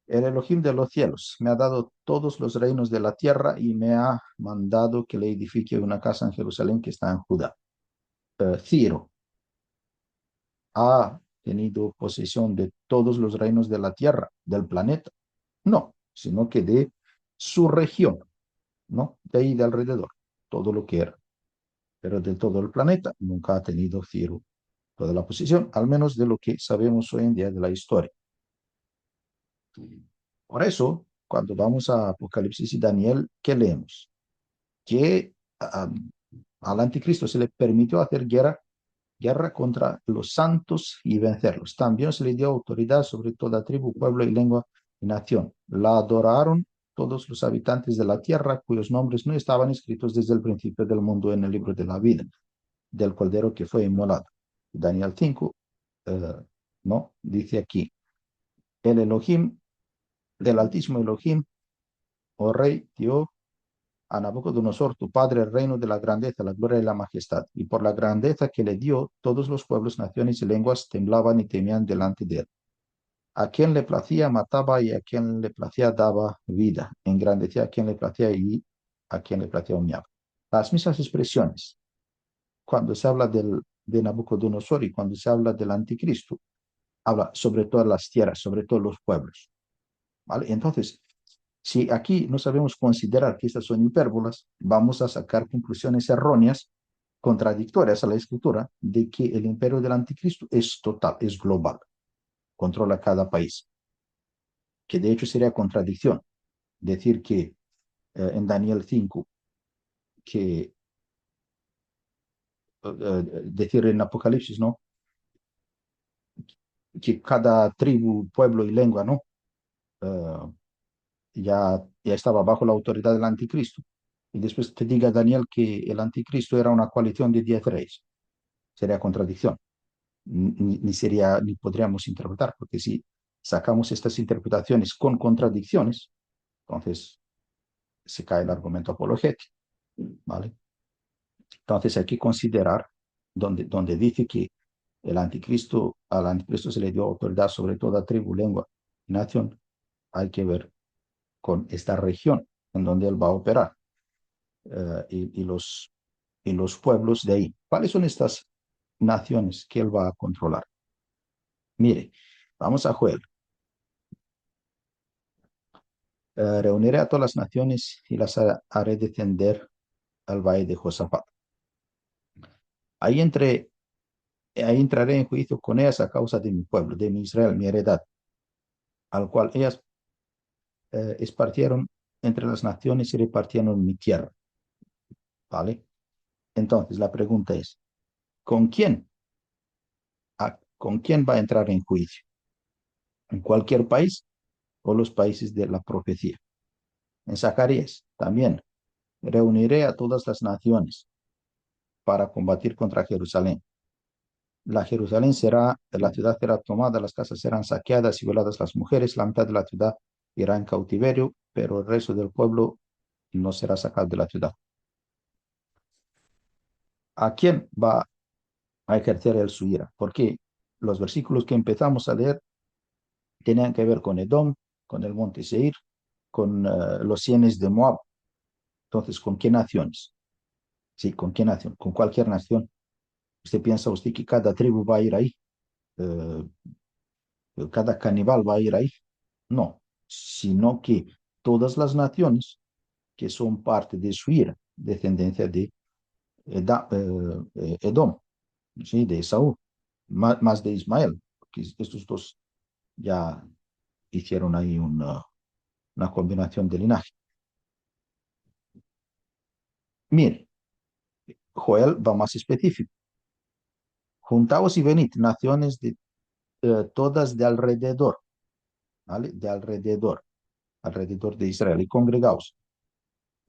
el Elohim de los cielos me ha dado todos los reinos de la tierra y me ha mandado que le edifique una casa en Jerusalén que está en Judá. Ciro ha tenido posesión de todos los reinos de la tierra, del planeta. No, sino que de su región, ¿no? De ahí de alrededor, todo lo que era. Pero de todo el planeta nunca ha tenido Ciro toda la posición, al menos de lo que sabemos hoy en día de la historia. Por eso, cuando vamos a Apocalipsis y Daniel, ¿qué leemos? Que al anticristo se le permitió hacer guerra contra los santos y vencerlos. También se le dio autoridad sobre toda tribu, pueblo y lengua y nación. La adoraron todos los habitantes de la tierra cuyos nombres no estaban escritos desde el principio del mundo en el libro de la vida. del cordero que fue inmolado. Daniel 5, eh, ¿no? Dice aquí, el Elohim, del Altísimo Elohim, oh Rey, dio a Nabucodonosor, tu padre, el reino de la grandeza, la gloria y la majestad. Y por la grandeza que le dio, todos los pueblos, naciones y lenguas temblaban y temían delante de él. A quien le placía mataba y a quien le placía daba vida. Engrandecía a quien le placía y a quien le placía humillaba. Las mismas expresiones cuando se habla de Nabucodonosor y cuando se habla del anticristo, habla sobre todas las tierras, sobre todos los pueblos. ¿Vale? Entonces, si aquí no sabemos considerar que estas son hipérbolas, vamos a sacar conclusiones erróneas, contradictorias a la escritura, de que el imperio del anticristo es total, es global, controla cada país, que de hecho sería contradicción decir que en Daniel 5, que decir en Apocalipsis, ¿no? Que cada tribu, pueblo y lengua, ¿no? Uh, ya estaba bajo la autoridad del anticristo. Y después te diga Daniel que el anticristo era una coalición de 10 reyes. Sería contradicción. Ni sería, ni podríamos interpretar, porque si sacamos estas interpretaciones con contradicciones, entonces se cae el argumento apologético, ¿vale? Entonces hay que considerar donde dice que al anticristo se le dio autoridad sobre toda tribu, lengua y nación, hay que ver con esta región en donde él va a operar y los pueblos de ahí. ¿Cuáles son estas naciones que él va a controlar? Mire, vamos a Joel. Reuniré a todas las naciones y las haré descender al valle de Josafat. Ahí, ahí entraré en juicio con ellas a causa de mi pueblo, de mi Israel, mi heredad, al cual ellas esparcieron entre las naciones y repartieron mi tierra. ¿Vale? Entonces, la pregunta es, ¿con quién? ¿Con quién va a entrar en juicio? ¿En cualquier país o los países de la profecía? En Zacarías también, reuniré a todas las naciones para combatir contra Jerusalén. La ciudad será tomada, las casas serán saqueadas y violadas las mujeres, la mitad de la ciudad irá en cautiverio, pero el resto del pueblo no será sacado de la ciudad. ¿A quién va a ejercer el su ira? Porque los versículos que empezamos a leer tenían que ver con Edom, con el monte Seir, con los cienes de Moab. Entonces, ¿con qué naciones? Sí, ¿con qué nación? Con cualquier nación. ¿Usted piensa usted que cada tribu va a ir ahí? Eh, ¿Cada caníbal va a ir ahí? No, sino que todas las naciones que son parte de su ira, descendencia de Edom, ¿sí? De Esaú, más de Ismael, porque estos dos ya hicieron ahí una combinación de linaje. Mire, Joel va más específico. Juntaos y venid, naciones de todas de alrededor, ¿vale? De alrededor de Israel, y congregaos.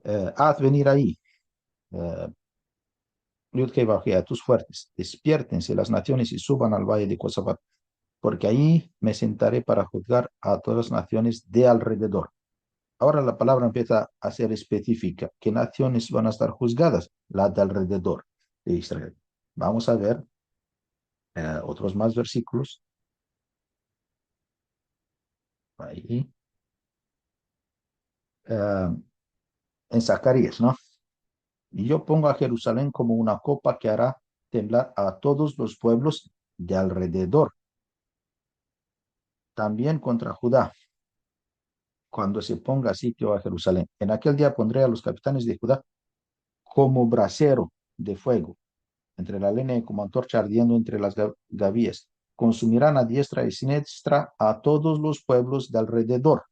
Haz venir ahí, eh, a tus fuertes, despiértense las naciones y suban al valle de Josafat, porque ahí me sentaré para juzgar a todas las naciones de alrededor. Ahora la palabra empieza a ser específica. ¿Qué naciones van a estar juzgadas? Las de alrededor de Israel. Vamos a ver otros más versículos. Ahí. Eh, en Zacarías, ¿no? Y yo pongo a Jerusalén como una copa que hará temblar a todos los pueblos de alrededor. También contra Judá, cuando se ponga sitio a Jerusalén. En aquel día pondré a los capitanes de Judá como brasero de fuego, entre la leña y como antorcha ardiendo entre las gavillas. Consumirán a diestra y siniestra a todos los pueblos de alrededor.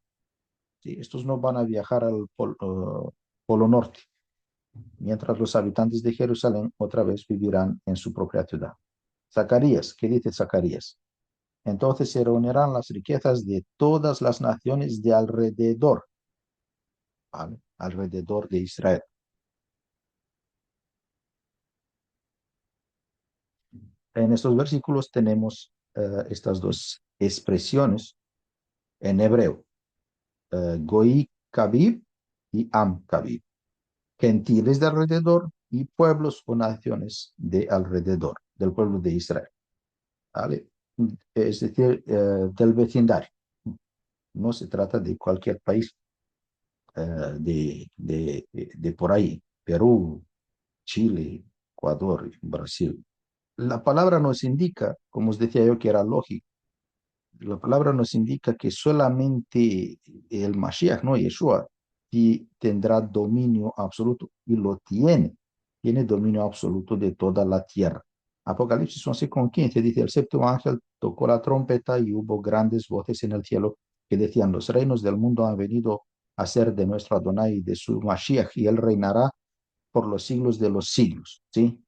Sí, estos no van a viajar al polo norte, mientras los habitantes de Jerusalén otra vez vivirán en su propia ciudad. Zacarías, ¿qué dice Zacarías? Entonces se reunirán las riquezas de todas las naciones de alrededor, ¿vale? Alrededor de Israel. En estos versículos tenemos estas dos expresiones en hebreo, Goi Kabib y Am Kabib, gentiles de alrededor y pueblos o naciones de alrededor del pueblo de Israel, ¿vale? Es decir, del vecindario. No se trata de cualquier país de por ahí, Perú, Chile, Ecuador, Brasil. La palabra nos indica, como os decía yo, que era lógico. La palabra nos indica que solamente el Mashiach, no Yeshua, tendrá dominio absoluto y lo tiene. Tiene dominio absoluto de toda la tierra. Apocalipsis 11:15 dice, el séptimo ángel tocó la trompeta y hubo grandes voces en el cielo que decían, los reinos del mundo han venido a ser de nuestro Adonai y de su Mashiach y él reinará por los siglos de los siglos. ¿Sí?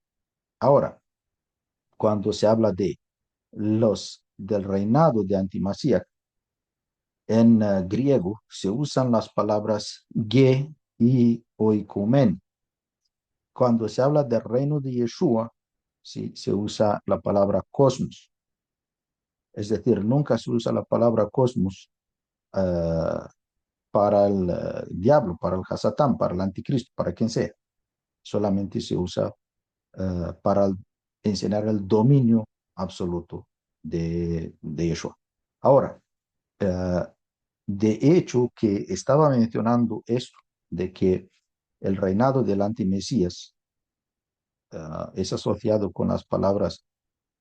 Ahora, cuando se habla de los del reinado de Antimasías, en griego se usan las palabras ge y oikumen. Cuando se habla del reino de Yeshua, sí, se usa la palabra cosmos. Es decir, nunca se usa la palabra cosmos uh, para el diablo, para el Hasatán, para el anticristo, para quien sea. Solamente se usa para enseñar el dominio absoluto de Yeshua. Ahora, uh, de hecho, que estaba mencionando esto, de que el reinado del antimesías es asociado con las palabras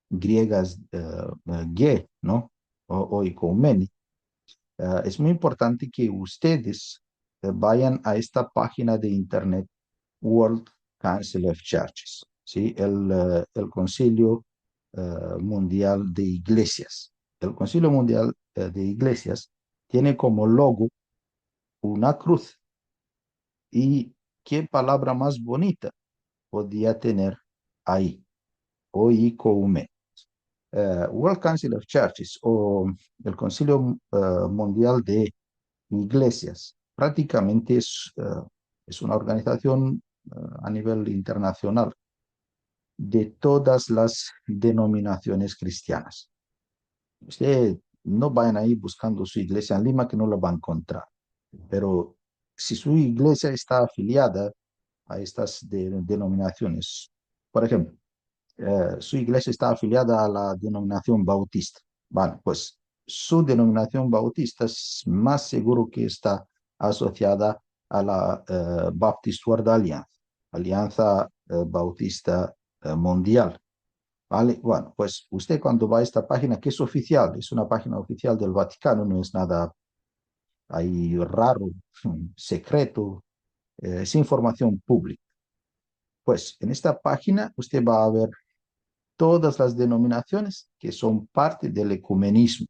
griegas ge, ¿no? O ikoumeni. Es muy importante que ustedes vayan a esta página de internet, World Council of Churches, ¿sí? El Concilio Mundial de Iglesias. El Concilio Mundial de Iglesias tiene como logo una cruz. ¿Y qué palabra más bonita podía tener ahí? Oikoume. World Council of Churches o el Concilio Mundial de Iglesias prácticamente es una organización a nivel internacional de todas las denominaciones cristianas. Usted no vayan ahí buscando su iglesia en Lima que no la va a encontrar, pero si su iglesia está afiliada a estas denominaciones. Por ejemplo, su iglesia está afiliada a la denominación bautista. Vale, pues su denominación bautista es más seguro que está asociada a la Baptist World Alliance, Alianza Bautista Mundial. Vale, bueno, pues usted cuando va a esta página, que es oficial, es una página oficial del Vaticano, no es nada ahí raro, secreto, es información pública. Pues en esta página usted va a ver todas las denominaciones que son parte del ecumenismo.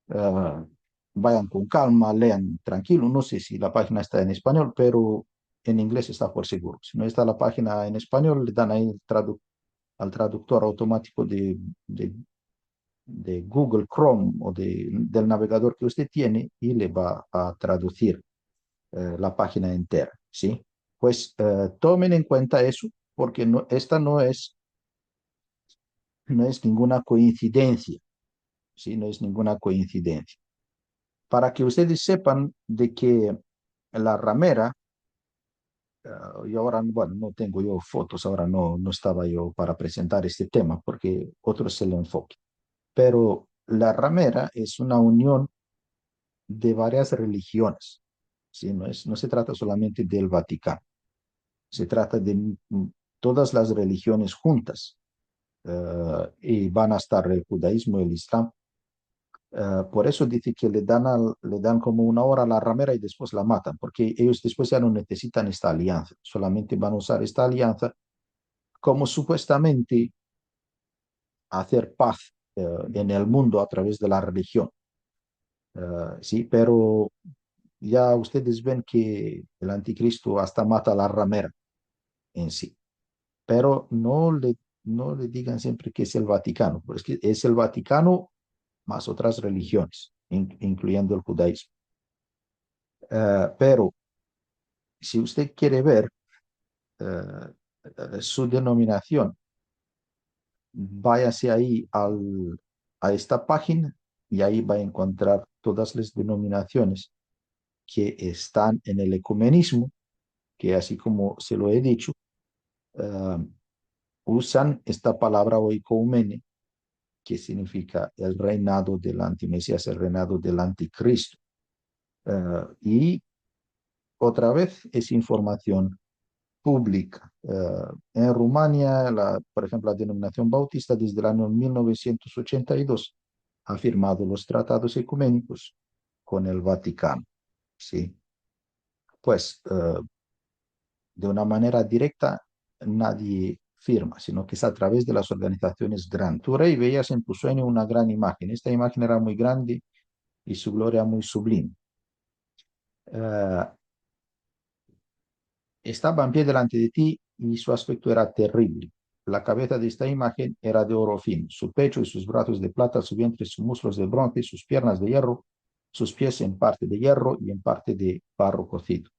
Uh, Vayan con calma, lean tranquilo. No sé si la página está en español, pero en inglés está por seguro. Si no está la página en español, le dan ahí al traductor automático de Google Chrome o del navegador que usted tiene y le va a traducir la página entera. ¿Sí? Pues tomen en cuenta eso porque esta no es ninguna coincidencia, ¿sí? No es ninguna coincidencia. Para que ustedes sepan de que la ramera, y ahora, bueno, no tengo yo fotos, ahora no estaba yo para presentar este tema porque otro se lo enfoque, pero la ramera es una unión de varias religiones, ¿sí? No se trata solamente del Vaticano, se trata de todas las religiones juntas, y van a estar el judaísmo, el islam. Por eso dice que le dan como una hora a la ramera y después la matan, porque ellos después ya no necesitan esta alianza, solamente van a usar esta alianza como supuestamente hacer paz en el mundo a través de la religión. Sí, pero ya ustedes ven que el anticristo hasta mata a la ramera en sí, pero no le digan siempre que es el Vaticano, porque es el Vaticano más otras religiones, incluyendo el judaísmo. Pero si usted quiere ver su denominación váyase ahí a esta página y ahí va a encontrar todas las denominaciones que están en el ecumenismo, que así como se lo he dicho, eh, usan esta palabra oikoumene, que significa el reinado del antimesías, el reinado del anticristo. Y otra vez es información pública. En Rumania, por ejemplo, la denominación bautista desde el año 1982 ha firmado los tratados ecuménicos con el Vaticano. ¿Sí? Pues de una manera directa nadie firma, sino que es a través de las organizaciones grandes. Tú, Rey, veías en tu sueño una gran imagen. Esta imagen era muy grande y su gloria muy sublime. Uh, Estaba en pie delante de ti y su aspecto era terrible. La cabeza de esta imagen era de oro fino, su pecho y sus brazos de plata, su vientre, sus muslos de bronce, sus piernas de hierro, sus pies en parte de hierro y en parte de barro cocido.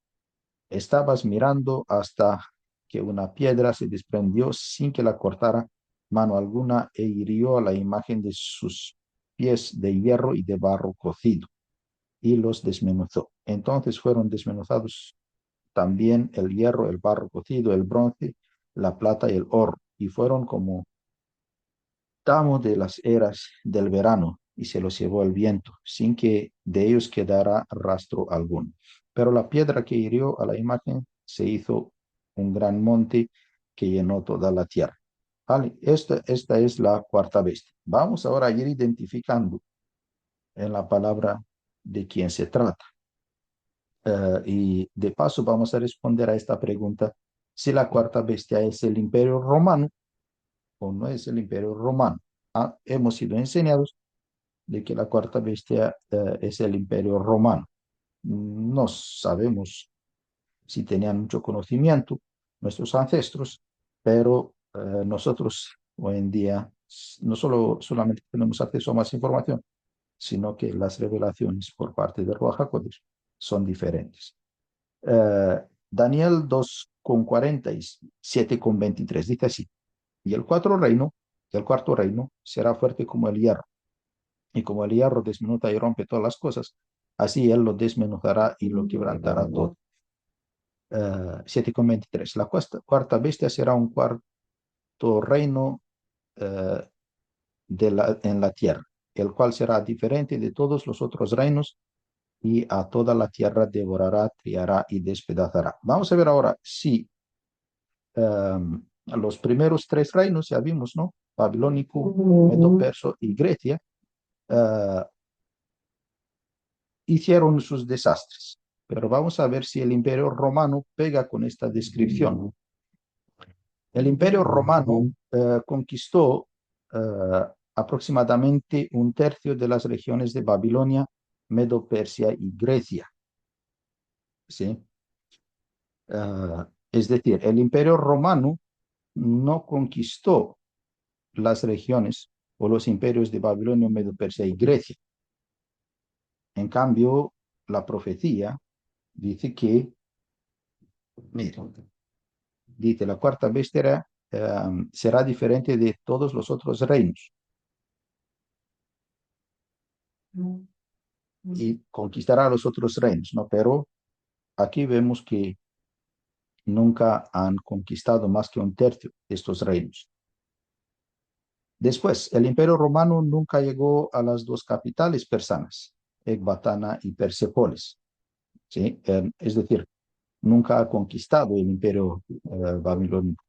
Estabas mirando hasta que una piedra se desprendió sin que la cortara mano alguna e hirió a la imagen de sus pies de hierro y de barro cocido y los desmenuzó. Entonces fueron desmenuzados también el hierro, el barro cocido, el bronce, la plata y el oro, y fueron como tamo de las eras del verano, y se los llevó el viento, sin que de ellos quedara rastro alguno. Pero la piedra que hirió a la imagen se hizo un gran monte que llenó toda la tierra. Vale, esta es la cuarta bestia. Vamos ahora a ir identificando en la palabra de quién se trata. Y de paso vamos a responder a esta pregunta, si la cuarta bestia es el Imperio Romano o no es el Imperio Romano. Hemos sido enseñados de que la cuarta bestia es el Imperio Romano. No sabemos si tenían mucho conocimiento nuestros ancestros, pero nosotros hoy en día no solamente tenemos acceso a más información, sino que las revelaciones por parte de Ruach HaKodesh son diferentes. Daniel 2:40 y 7:23 dice así, y el cuarto reino será fuerte como el hierro, y como el hierro desmenuza y rompe todas las cosas, así él lo desmenuzará y lo quebrantará todo. 7:23, la cuarta bestia será un cuarto reino uh, en la tierra, el cual será diferente de todos los otros reinos y a toda la tierra devorará, triará y despedazará. Vamos a ver ahora si los primeros tres reinos, ya vimos, ¿no? Babilónico, Medo-Perso y Grecia, hicieron sus desastres. Pero vamos a ver si el Imperio Romano pega con esta descripción. El Imperio Romano conquistó aproximadamente un tercio de las regiones de Babilonia, Medo-Persia y Grecia. ¿Sí? Es decir, el Imperio Romano no conquistó las regiones o los imperios de Babilonia, Medo, Persia y Grecia. En cambio, la profecía dice que, mira, dice, la cuarta bestia será diferente de todos los otros reinos y conquistará los otros reinos, ¿no? Pero aquí vemos que nunca han conquistado más que un tercio de estos reinos. Después, el Imperio Romano nunca llegó a las dos capitales persanas, Ecbatana y Persépolis. ¿Sí? Es decir, nunca ha conquistado el Imperio babilónico.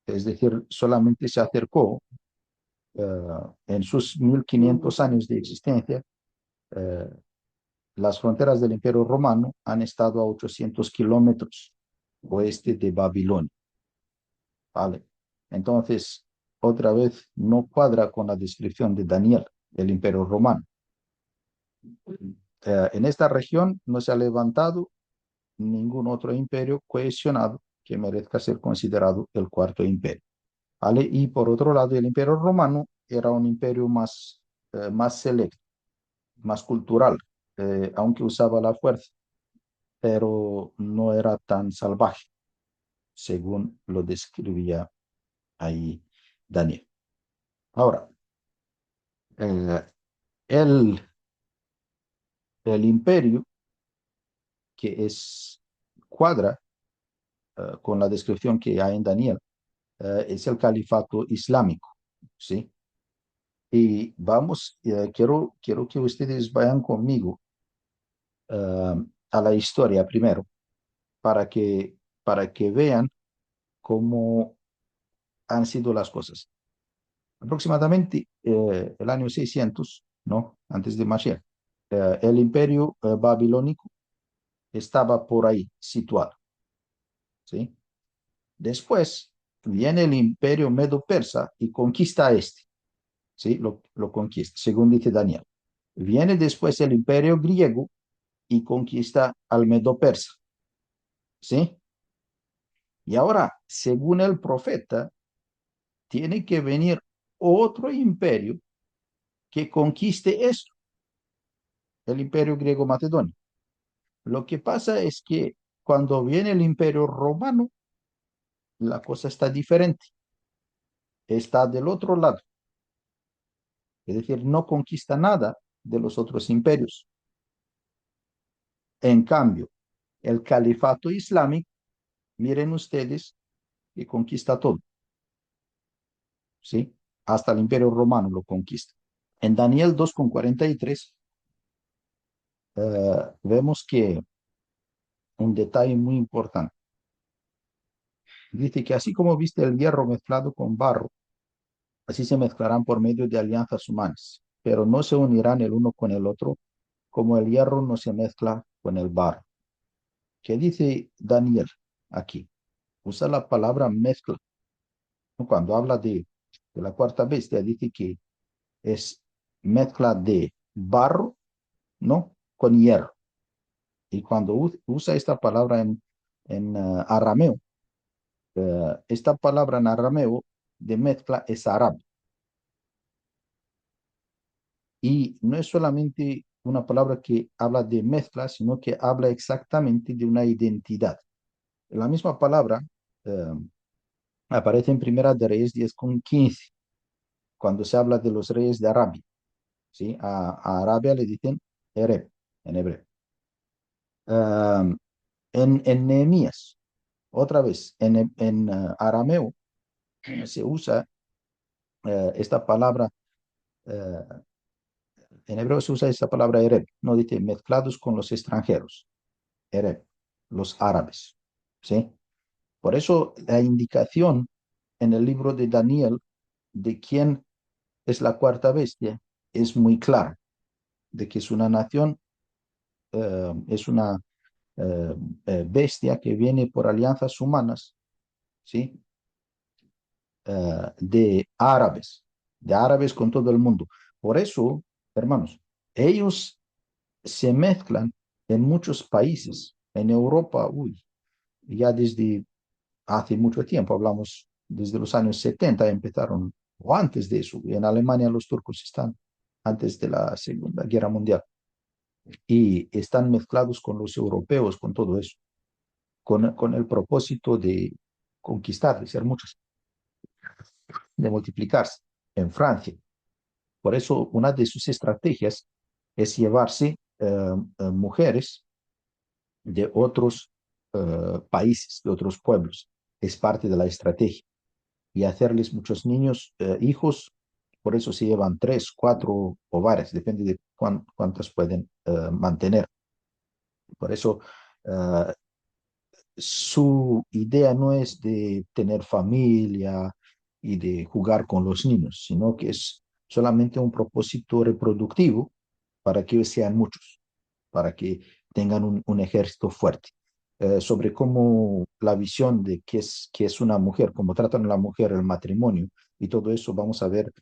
Es decir, solamente se acercó en sus 1500 años de existencia. eh, las fronteras del Imperio Romano han estado a 800 kilómetros oeste de Babilonia. ¿Vale? Entonces, otra vez, no cuadra con la descripción de Daniel del Imperio Romano. En esta región no se ha levantado ningún otro imperio cohesionado que merezca ser considerado el cuarto imperio. ¿Vale? Y por otro lado, el Imperio Romano era un imperio más selecto, más cultural, aunque usaba la fuerza, pero no era tan salvaje, según lo describía ahí Daniel. Ahora, eh, el, el imperio que es cuadra con la descripción que hay en Daniel es el califato islámico, ¿sí? Y vamos, quiero que ustedes vayan conmigo a la historia primero para que vean cómo han sido las cosas. Aproximadamente el año 600, ¿no? Antes de Mashiach, el imperio babilónico estaba por ahí situado, ¿sí? Después viene el imperio medo-persa y conquista este, ¿sí? Lo conquista, según dice Daniel. Viene después el imperio griego y conquista al medo-persa, ¿sí? Y ahora, según el profeta, tiene que venir otro imperio que conquiste esto, el imperio griego-macedonio. Lo que pasa es que cuando viene el imperio romano, la cosa está diferente, está del otro lado, es decir, no conquista nada de los otros imperios. En cambio, el califato islámico, miren ustedes, que conquista todo, ¿sí? Hasta el imperio romano lo conquista. En Daniel 2:43 vemos que un detalle muy importante. Dice que así como viste el hierro mezclado con barro, así se mezclarán por medio de alianzas humanas, pero no se unirán el uno con el otro, como el hierro no se mezcla con el barro. ¿Qué dice Daniel aquí? Usa la palabra mezcla. Cuando habla de la cuarta bestia, dice que es mezcla de barro, ¿no? Con hierro. Y cuando usa esta palabra en arameo, esta palabra en arameo de mezcla es árabe. Y no es solamente una palabra que habla de mezcla, sino que habla exactamente de una identidad. La misma palabra eh, aparece en Primera de Reyes 10:15, cuando se habla de los reyes de Arabia. ¿Sí? A Arabia le dicen Ereb, en hebreo. En Nehemías, otra vez, en arameo se usa esta palabra, uh, en hebreo se usa esta palabra Ereb, no dice mezclados con los extranjeros, Ereb, los árabes, ¿sí? Por eso la indicación en el libro de Daniel de quién es la cuarta bestia es muy clara, de que es una nación, es una eh, bestia que viene por alianzas humanas, ¿sí? De árabes con todo el mundo. Por eso, hermanos, ellos se mezclan en muchos países. En Europa, uy, ya desde hace mucho tiempo, hablamos desde los años 70 empezaron, o antes de eso, en Alemania los turcos están antes de la Segunda Guerra Mundial y están mezclados con los europeos, con todo eso, con el propósito de conquistar, de ser muchos, de multiplicarse. En Francia, por eso, una de sus estrategias es llevarse mujeres de otros países, de otros pueblos. Es parte de la estrategia. Y hacerles muchos niños, hijos, por eso se llevan 3, 4 o varias, depende de cuántas pueden mantener. Por eso su idea no es de tener familia y de jugar con los niños, sino que es solamente un propósito reproductivo para que sean muchos, para que tengan un ejército fuerte. Sobre cómo la visión de qué es una mujer, cómo tratan a la mujer, el matrimonio y todo eso vamos a ver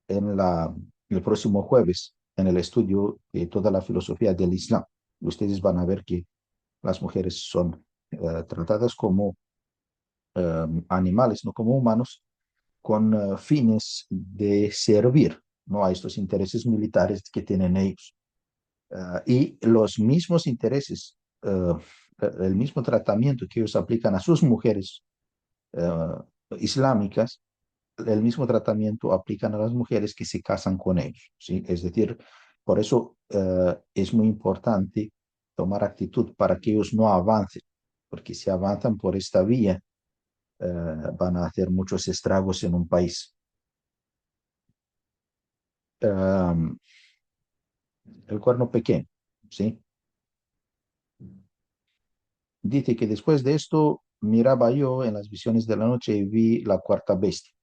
el próximo jueves en el estudio de toda la filosofía del Islam. Ustedes van a ver que las mujeres son tratadas como animales, no como humanos, con fines de servir, ¿no? A estos intereses militares que tienen ellos. Y los mismos intereses, el mismo tratamiento que ellos aplican a sus mujeres islámicas, el mismo tratamiento aplican a las mujeres que se casan con ellos, ¿sí? Es decir, por eso es muy importante tomar actitud para que ellos no avancen, porque si avanzan por esta vía, van a hacer muchos estragos en un país. Um, el cuerno pequeño, ¿sí? Dice que después de esto miraba yo en las visiones de la noche y vi la cuarta bestia,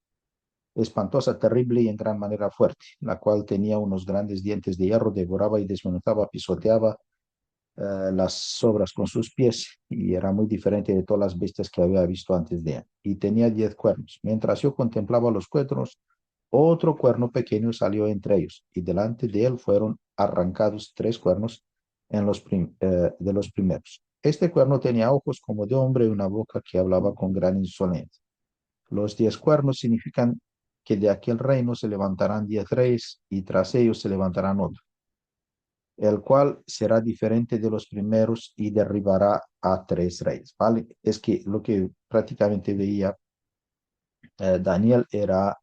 espantosa, terrible y en gran manera fuerte, la cual tenía unos grandes dientes de hierro, devoraba y desmenuzaba, pisoteaba las sobras con sus pies y era muy diferente de todas las bestias que había visto antes de él. Y tenía 10 cuernos. Mientras yo contemplaba los cuernos, otro cuerno pequeño salió entre ellos y delante de él fueron arrancados 3 cuernos de los primeros. Este cuerno tenía ojos como de hombre y una boca que hablaba con gran insolencia. Los 10 cuernos significan que de aquel reino se levantarán 10 reyes y tras ellos se levantarán otros, el cual será diferente de los primeros y derribará a 3 reyes, ¿vale? Es que lo que prácticamente veía Daniel era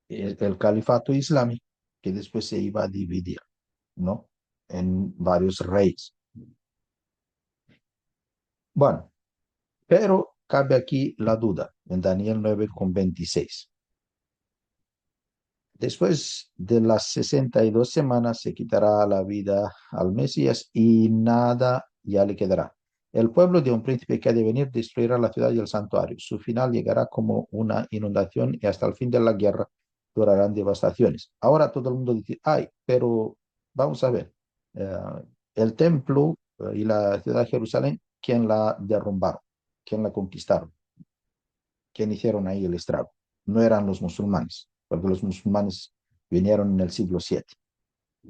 el califato islámico que después se iba a dividir, ¿no? En varios reyes. Bueno, pero cabe aquí la duda en Daniel 9:26. Después de las 62 semanas se quitará la vida al Mesías y nada ya le quedará. El pueblo de un príncipe que ha de venir destruirá la ciudad y el santuario. Su final llegará como una inundación y hasta el fin de la guerra durarán devastaciones. Ahora todo el mundo dice, ay, pero vamos a ver, eh, el templo y la ciudad de Jerusalén, ¿quién la derrumbaron? ¿Quién la conquistaron? ¿Quién hicieron ahí el estrago? No eran los musulmanes, porque los musulmanes vinieron en el siglo VII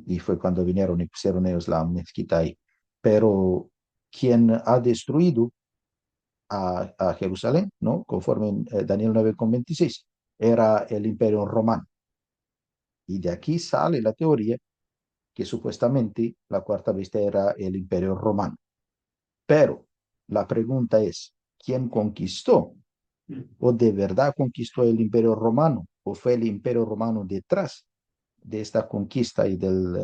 y fue cuando vinieron y pusieron ellos la mezquita ahí. Pero quien ha destruido a Jerusalén, ¿no? Conforme en Daniel 9:26, era el Imperio Romano. Y de aquí sale la teoría que supuestamente la cuarta bestia era el Imperio Romano. Pero la pregunta es, ¿quién conquistó? ¿O de verdad conquistó el Imperio Romano? ¿O fue el Imperio Romano detrás de esta conquista y del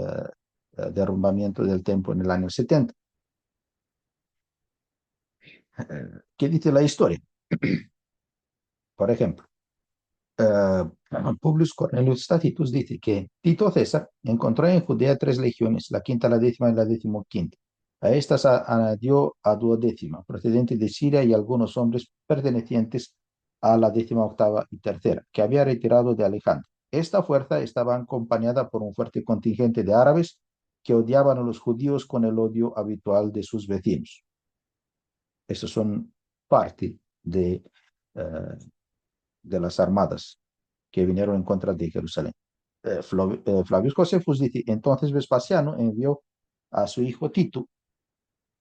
derrumbamiento del templo en el año 70? ¿Qué dice la historia? Por ejemplo, uh, Publius Cornelius Tacitus dice que Tito César encontró en Judea 3 legiones, la quinta, la décima y la decimoquinta. A estas añadió a duodécima, procedente de Siria, y algunos hombres pertenecientes a la 18ª y tercera, que había retirado de Alejandro. Esta fuerza estaba acompañada por un fuerte contingente de árabes que odiaban a los judíos con el odio habitual de sus vecinos. Estos son parte uh, de las armadas que vinieron en contra de Jerusalén. Flavius Josephus dice, entonces Vespasiano envió a su hijo Tito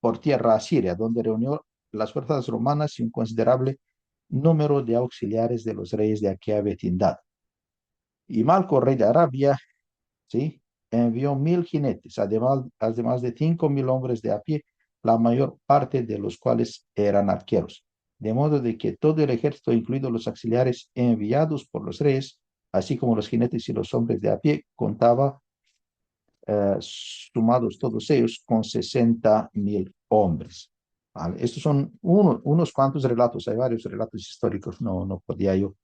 por tierra a Siria, donde reunió las fuerzas romanas y un considerable número de auxiliares de los reyes de aquella vecindad. Y Malco, rey de Arabia, ¿sí? Envió 1.000 jinetes, además de 5.000 hombres de a pie, la mayor parte de los cuales eran arqueros. De modo de que todo el ejército, incluidos los auxiliares enviados por los reyes, así como los jinetes y los hombres de a pie, contaba, sumados todos ellos, con 60.000 hombres. ¿Vale? Estos son unos cuantos relatos, hay varios relatos históricos, no podía yo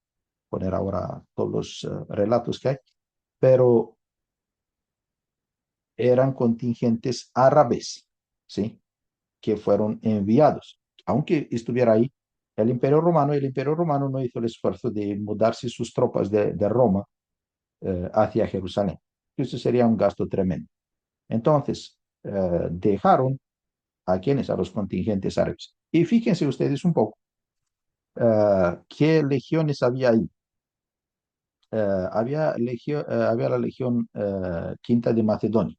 poner ahora todos los relatos que hay, pero eran contingentes árabes, ¿sí? Que fueron enviados. Aunque estuviera ahí el Imperio Romano no hizo el esfuerzo de mudarse sus tropas de Roma hacia Jerusalén. Eso sería un gasto tremendo. Entonces, dejaron a quienes, a los contingentes árabes. Y fíjense ustedes un poco, ¿qué legiones había ahí? Había la legión quinta de Macedonia,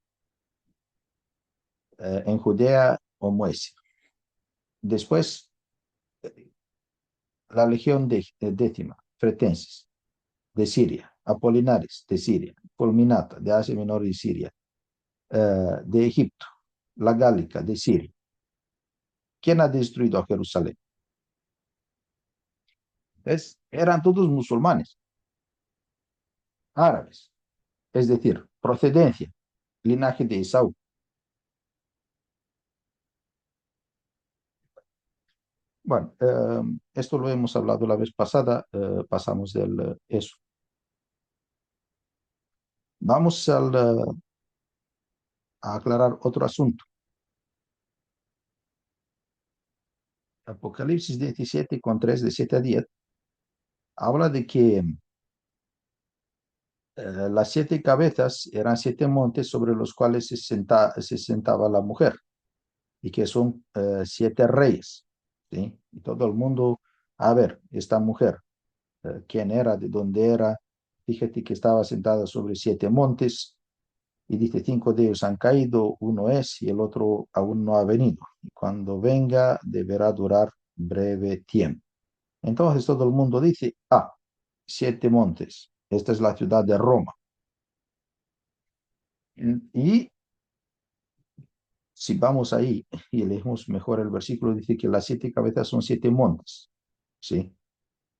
en Judea o Moesia. Después, la legión décima, fretenses, de Siria, apolinares, de Siria, fulminata, de Asia Menor y Siria, de Egipto, la gálica, de Siria. ¿Quién ha destruido a Jerusalén? Eran todos musulmanes, árabes, es decir, procedencia, linaje de Esaú. Bueno, esto lo hemos hablado la vez pasada, pasamos del eso. Vamos a aclarar otro asunto. Apocalipsis 17 con 3 de 7 a 10 habla de que las siete cabezas eran siete montes sobre los cuales se sentaba la mujer y que son siete reyes, ¿sí? Y todo el mundo, a ver, esta mujer, quién era, de dónde era, fíjate que estaba sentada sobre siete montes y dice, cinco de ellos han caído, uno es y el otro aún no ha venido. Y cuando venga deberá durar breve tiempo. Entonces todo el mundo dice, ah, siete montes, esta es la ciudad de Roma. Y si vamos ahí y leemos mejor el versículo, dice que las siete cabezas son siete montes, ¿sí?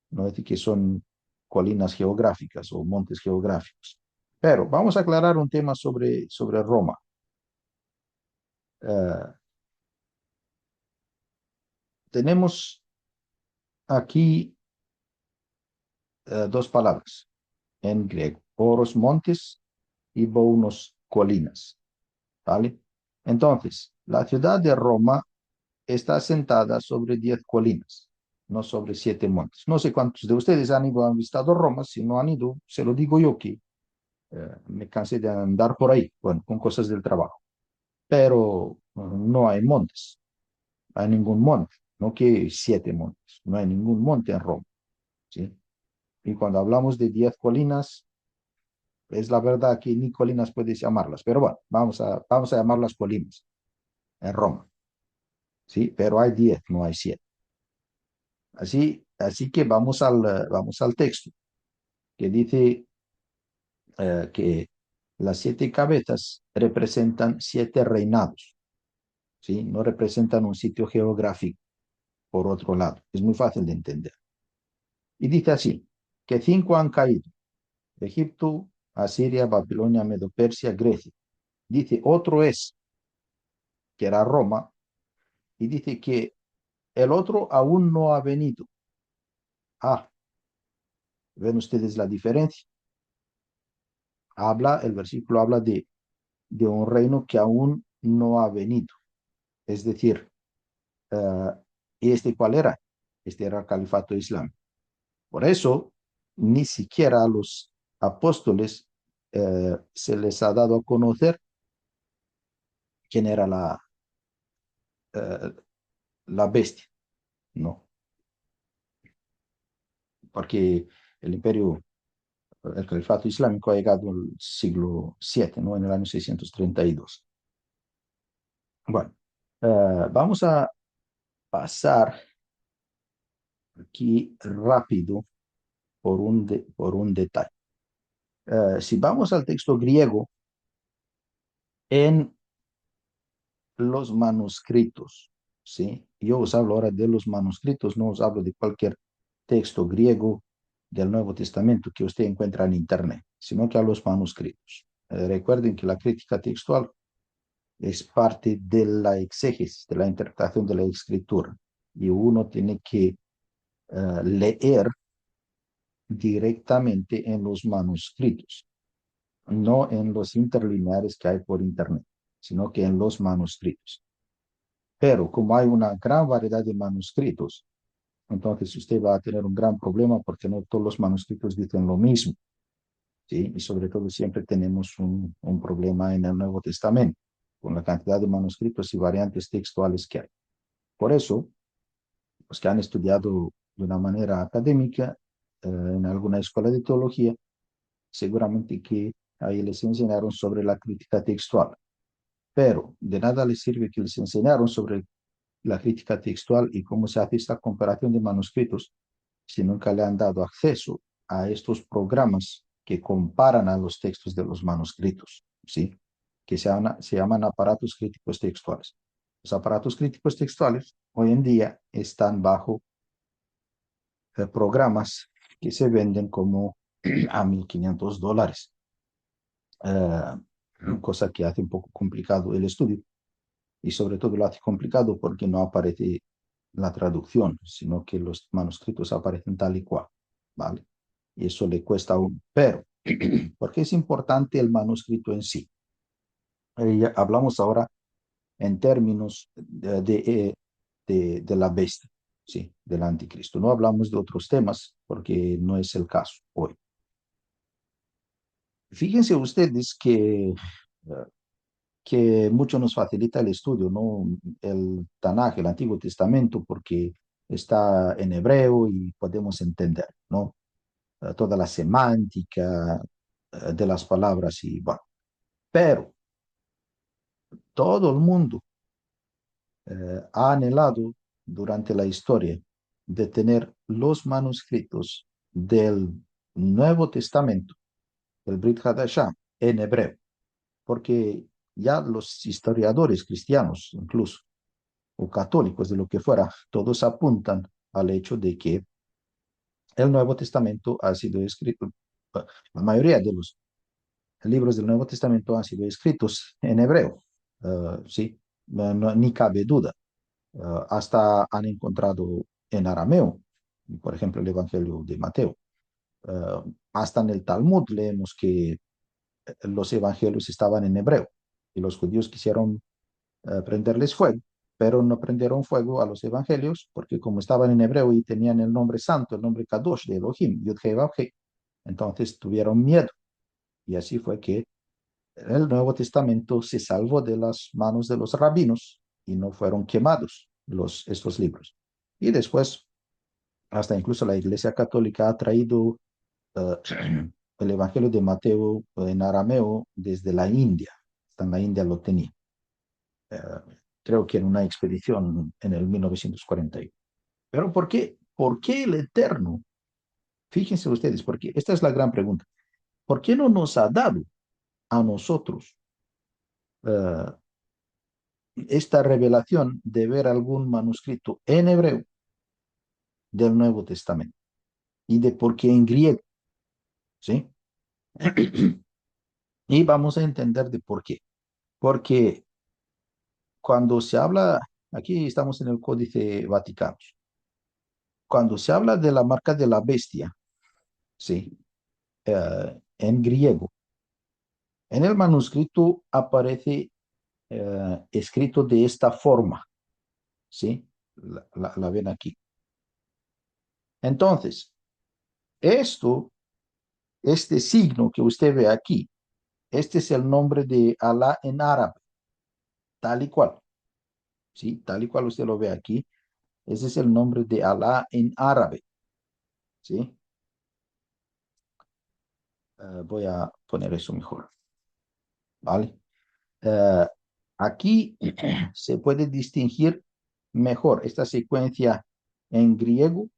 No dice que son colinas geográficas o montes geográficos. Pero vamos a aclarar un tema sobre Roma. Eh, tenemos aquí dos palabras en griego, oros montes y bonos colinas, ¿vale? Entonces, la ciudad de Roma está asentada sobre 10 colinas, no sobre 7 montes. No sé cuántos de ustedes han ido, han visitado Roma, si no han ido, se lo digo yo que me cansé de andar por ahí, bueno, con cosas del trabajo, pero no hay montes, no hay ningún monte, no que 7 montes, no hay ningún monte en Roma, ¿sí? Y cuando hablamos de 10 colinas, es la verdad que ni colinas puedes llamarlas, pero bueno, vamos a llamarlas colinas en Roma, ¿sí? Pero hay 10, no hay 7. Así que vamos al texto, que dice que las siete cabezas representan siete reinados, ¿sí? No representan un sitio geográfico, por otro lado. Es muy fácil de entender. Y dice así, que cinco han caído: Egipto, Asiria, Babilonia, Medo-Persia, Grecia. Dice, otro es, que era Roma, y dice que el otro aún no ha venido. Ah, ¿ven ustedes la diferencia? El versículo habla de un reino que aún no ha venido. Es decir, uh, ¿y este cuál era? Este era el califato islámico. Por eso, ni siquiera a los apóstoles se les ha dado a conocer quién era uh, la bestia, ¿no? Porque el imperio, el califato islámico ha llegado al siglo VII, ¿no? En el año 632. Bueno, vamos a pasar aquí rápido por un detalle. Si vamos al texto griego, en los manuscritos, ¿sí? Yo os hablo ahora de los manuscritos, no os hablo de cualquier texto griego del Nuevo Testamento que usted encuentra en Internet, sino que a los manuscritos. Recuerden que la crítica textual es parte de la exégesis, de la interpretación de la escritura, y uno tiene que leer directamente en los manuscritos, no en los interlineares que hay por Internet, sino que en los manuscritos. Pero como hay una gran variedad de manuscritos, entonces usted va a tener un gran problema porque no todos los manuscritos dicen lo mismo, ¿sí? Y sobre todo siempre tenemos un problema en el Nuevo Testamento, con la cantidad de manuscritos y variantes textuales que hay. Por eso, los que han estudiado de una manera académica en alguna escuela de teología, seguramente que ahí les enseñaron sobre la crítica textual. Pero de nada les sirve que les enseñaron sobre la crítica textual y cómo se hace esta comparación de manuscritos si nunca le han dado acceso a estos programas que comparan a los textos de los manuscritos, ¿sí? Que se llaman aparatos críticos textuales. Los aparatos críticos textuales hoy en día están bajo programas que se venden como a $1,500, cosa que hace un poco complicado el estudio y sobre todo lo hace complicado porque no aparece la traducción, sino que los manuscritos aparecen tal y cual, ¿vale? Y eso le cuesta aún. Pero, ¿por qué es importante el manuscrito en sí? Hablamos ahora en términos de la bestia, sí, del anticristo. No hablamos de otros temas porque no es el caso hoy. Fíjense ustedes que mucho nos facilita el estudio, ¿no? El Tanaj, el Antiguo Testamento, porque está en hebreo y podemos entender, ¿no? Toda la semántica de las palabras y bueno. Pero todo el mundo ha anhelado durante la historia de tener los manuscritos del Nuevo Testamento, el Brit Hadashah, en hebreo, porque ya los historiadores cristianos, incluso, o católicos, de lo que fuera, todos apuntan al hecho de que el Nuevo Testamento ha sido escrito, la mayoría de los libros del Nuevo Testamento han sido escritos en hebreo, sí, ni cabe duda. Hasta han encontrado en arameo, por ejemplo, el Evangelio de Mateo. Hasta en el Talmud leemos que los evangelios estaban en hebreo y los judíos quisieron prenderles fuego, pero no prendieron fuego a los evangelios porque como estaban en hebreo y tenían el nombre santo, el nombre Kadosh de Elohim, Yud-Heh Vav-Heh, entonces tuvieron miedo y así fue que el Nuevo Testamento se salvó de las manos de los rabinos y no fueron quemados estos libros. Y después, hasta incluso la Iglesia Católica ha traído uh, el Evangelio de Mateo en arameo desde la India. Hasta en la India lo tenía. Creo que en una expedición en el 1941. Pero ¿por qué? ¿Por qué el Eterno? Fíjense ustedes, porque esta es la gran pregunta. ¿Por qué no nos ha dado a nosotros uh, esta revelación de ver algún manuscrito en hebreo del Nuevo Testamento y de por qué en griego? ¿Sí? Y vamos a entender de por qué. Porque cuando se habla, aquí estamos en el Códice Vaticano, cuando se habla de la marca de la bestia, ¿sí? En griego, en el manuscrito aparece escrito de esta forma, ¿sí? La ven aquí. Entonces, esto, este signo que usted ve aquí, este es el nombre de Alá en árabe, tal y cual, ¿sí? Tal y cual usted lo ve aquí. Ese es el nombre de Alá en árabe, ¿sí? Voy a poner eso mejor, ¿vale? Uh, aquí se puede distinguir mejor esta secuencia en griego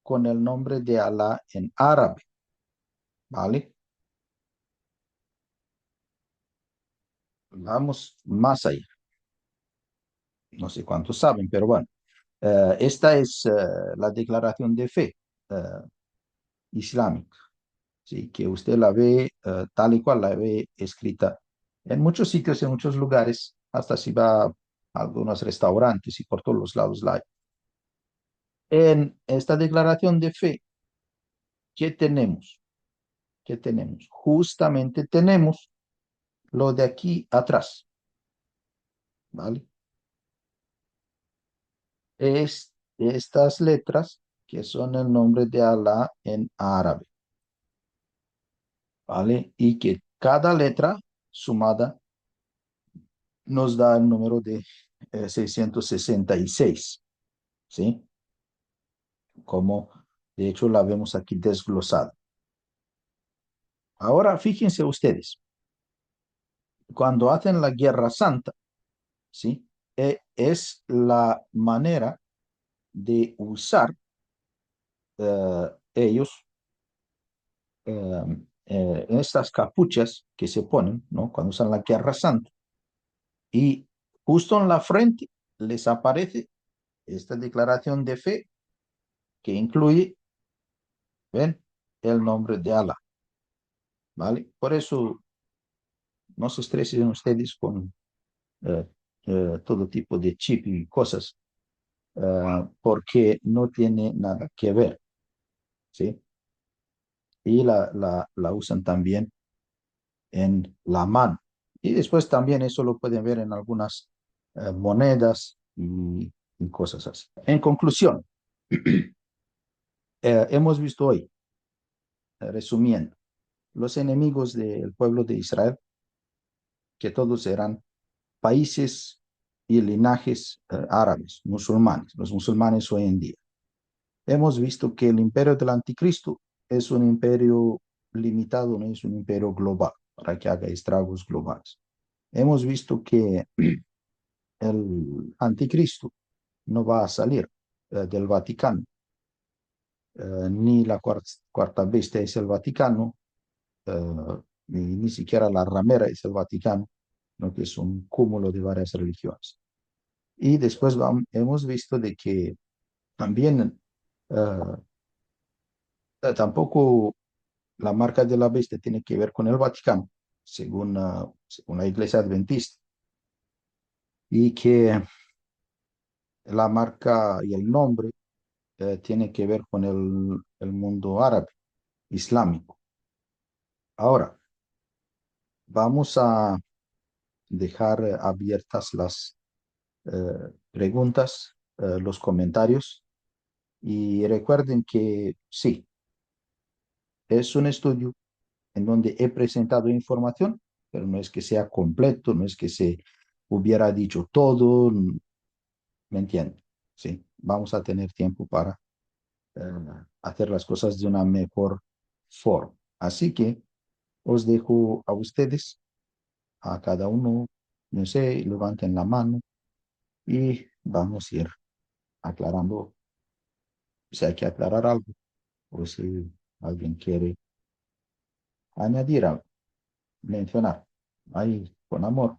con el nombre de Alá en árabe, ¿vale? Vamos más allá. No sé cuántos saben, pero bueno. Esta es la declaración de fe islámica, ¿sí? Que usted la ve tal y cual la ve escrita en muchos sitios, en muchos lugares, hasta si va a algunos restaurantes y por todos los lados la hay. En esta declaración de fe, ¿qué tenemos? ¿Qué tenemos? Justamente tenemos lo de aquí atrás, ¿vale? Estas letras que son el nombre de Alá en árabe, ¿vale? Y que cada letra sumada nos da el número de 666, ¿sí? Como de hecho la vemos aquí desglosada. Ahora fíjense ustedes, cuando hacen la Guerra Santa, ¿sí? Es la manera de usar ellos estas capuchas que se ponen, ¿no? Cuando usan la Guerra Santa. Y justo en la frente les aparece esta declaración de fe que incluye, ¿ven? El nombre de Allah, ¿vale? Por eso no se estresen ustedes con eh, todo tipo de chip y cosas, porque no tiene nada que ver, ¿sí? Y la usan también en la mano. Y después también eso lo pueden ver en algunas monedas y cosas así. En conclusión, hemos visto hoy, resumiendo, los enemigos del pueblo de Israel, que todos eran países y linajes árabes, musulmanes, los musulmanes hoy en día. Hemos visto que el imperio del anticristo es un imperio limitado, no es un imperio global, para que haga estragos globales. Hemos visto que el anticristo no va a salir del Vaticano, ni la cuarta bestia es el Vaticano, ni siquiera la ramera es el Vaticano, ¿no? Que es un cúmulo de varias religiones. Y después hemos visto de que también tampoco la marca de la bestia tiene que ver con el Vaticano, según la Iglesia Adventista, y que la marca y el nombre tiene que ver con el mundo árabe, islámico. Ahora, vamos a dejar abiertas las preguntas, los comentarios, y recuerden que sí, es un estudio en donde he presentado información, pero no es que sea completo, no es que se hubiera dicho todo, ¿me entienden? Sí, vamos a tener tiempo para eh, hacer las cosas de una mejor forma. Así que os dejo a ustedes, a cada uno, no sé, levanten la mano y vamos a ir aclarando si hay que aclarar algo o si alguien quiere añadir algo, mencionar. Ahí, con amor.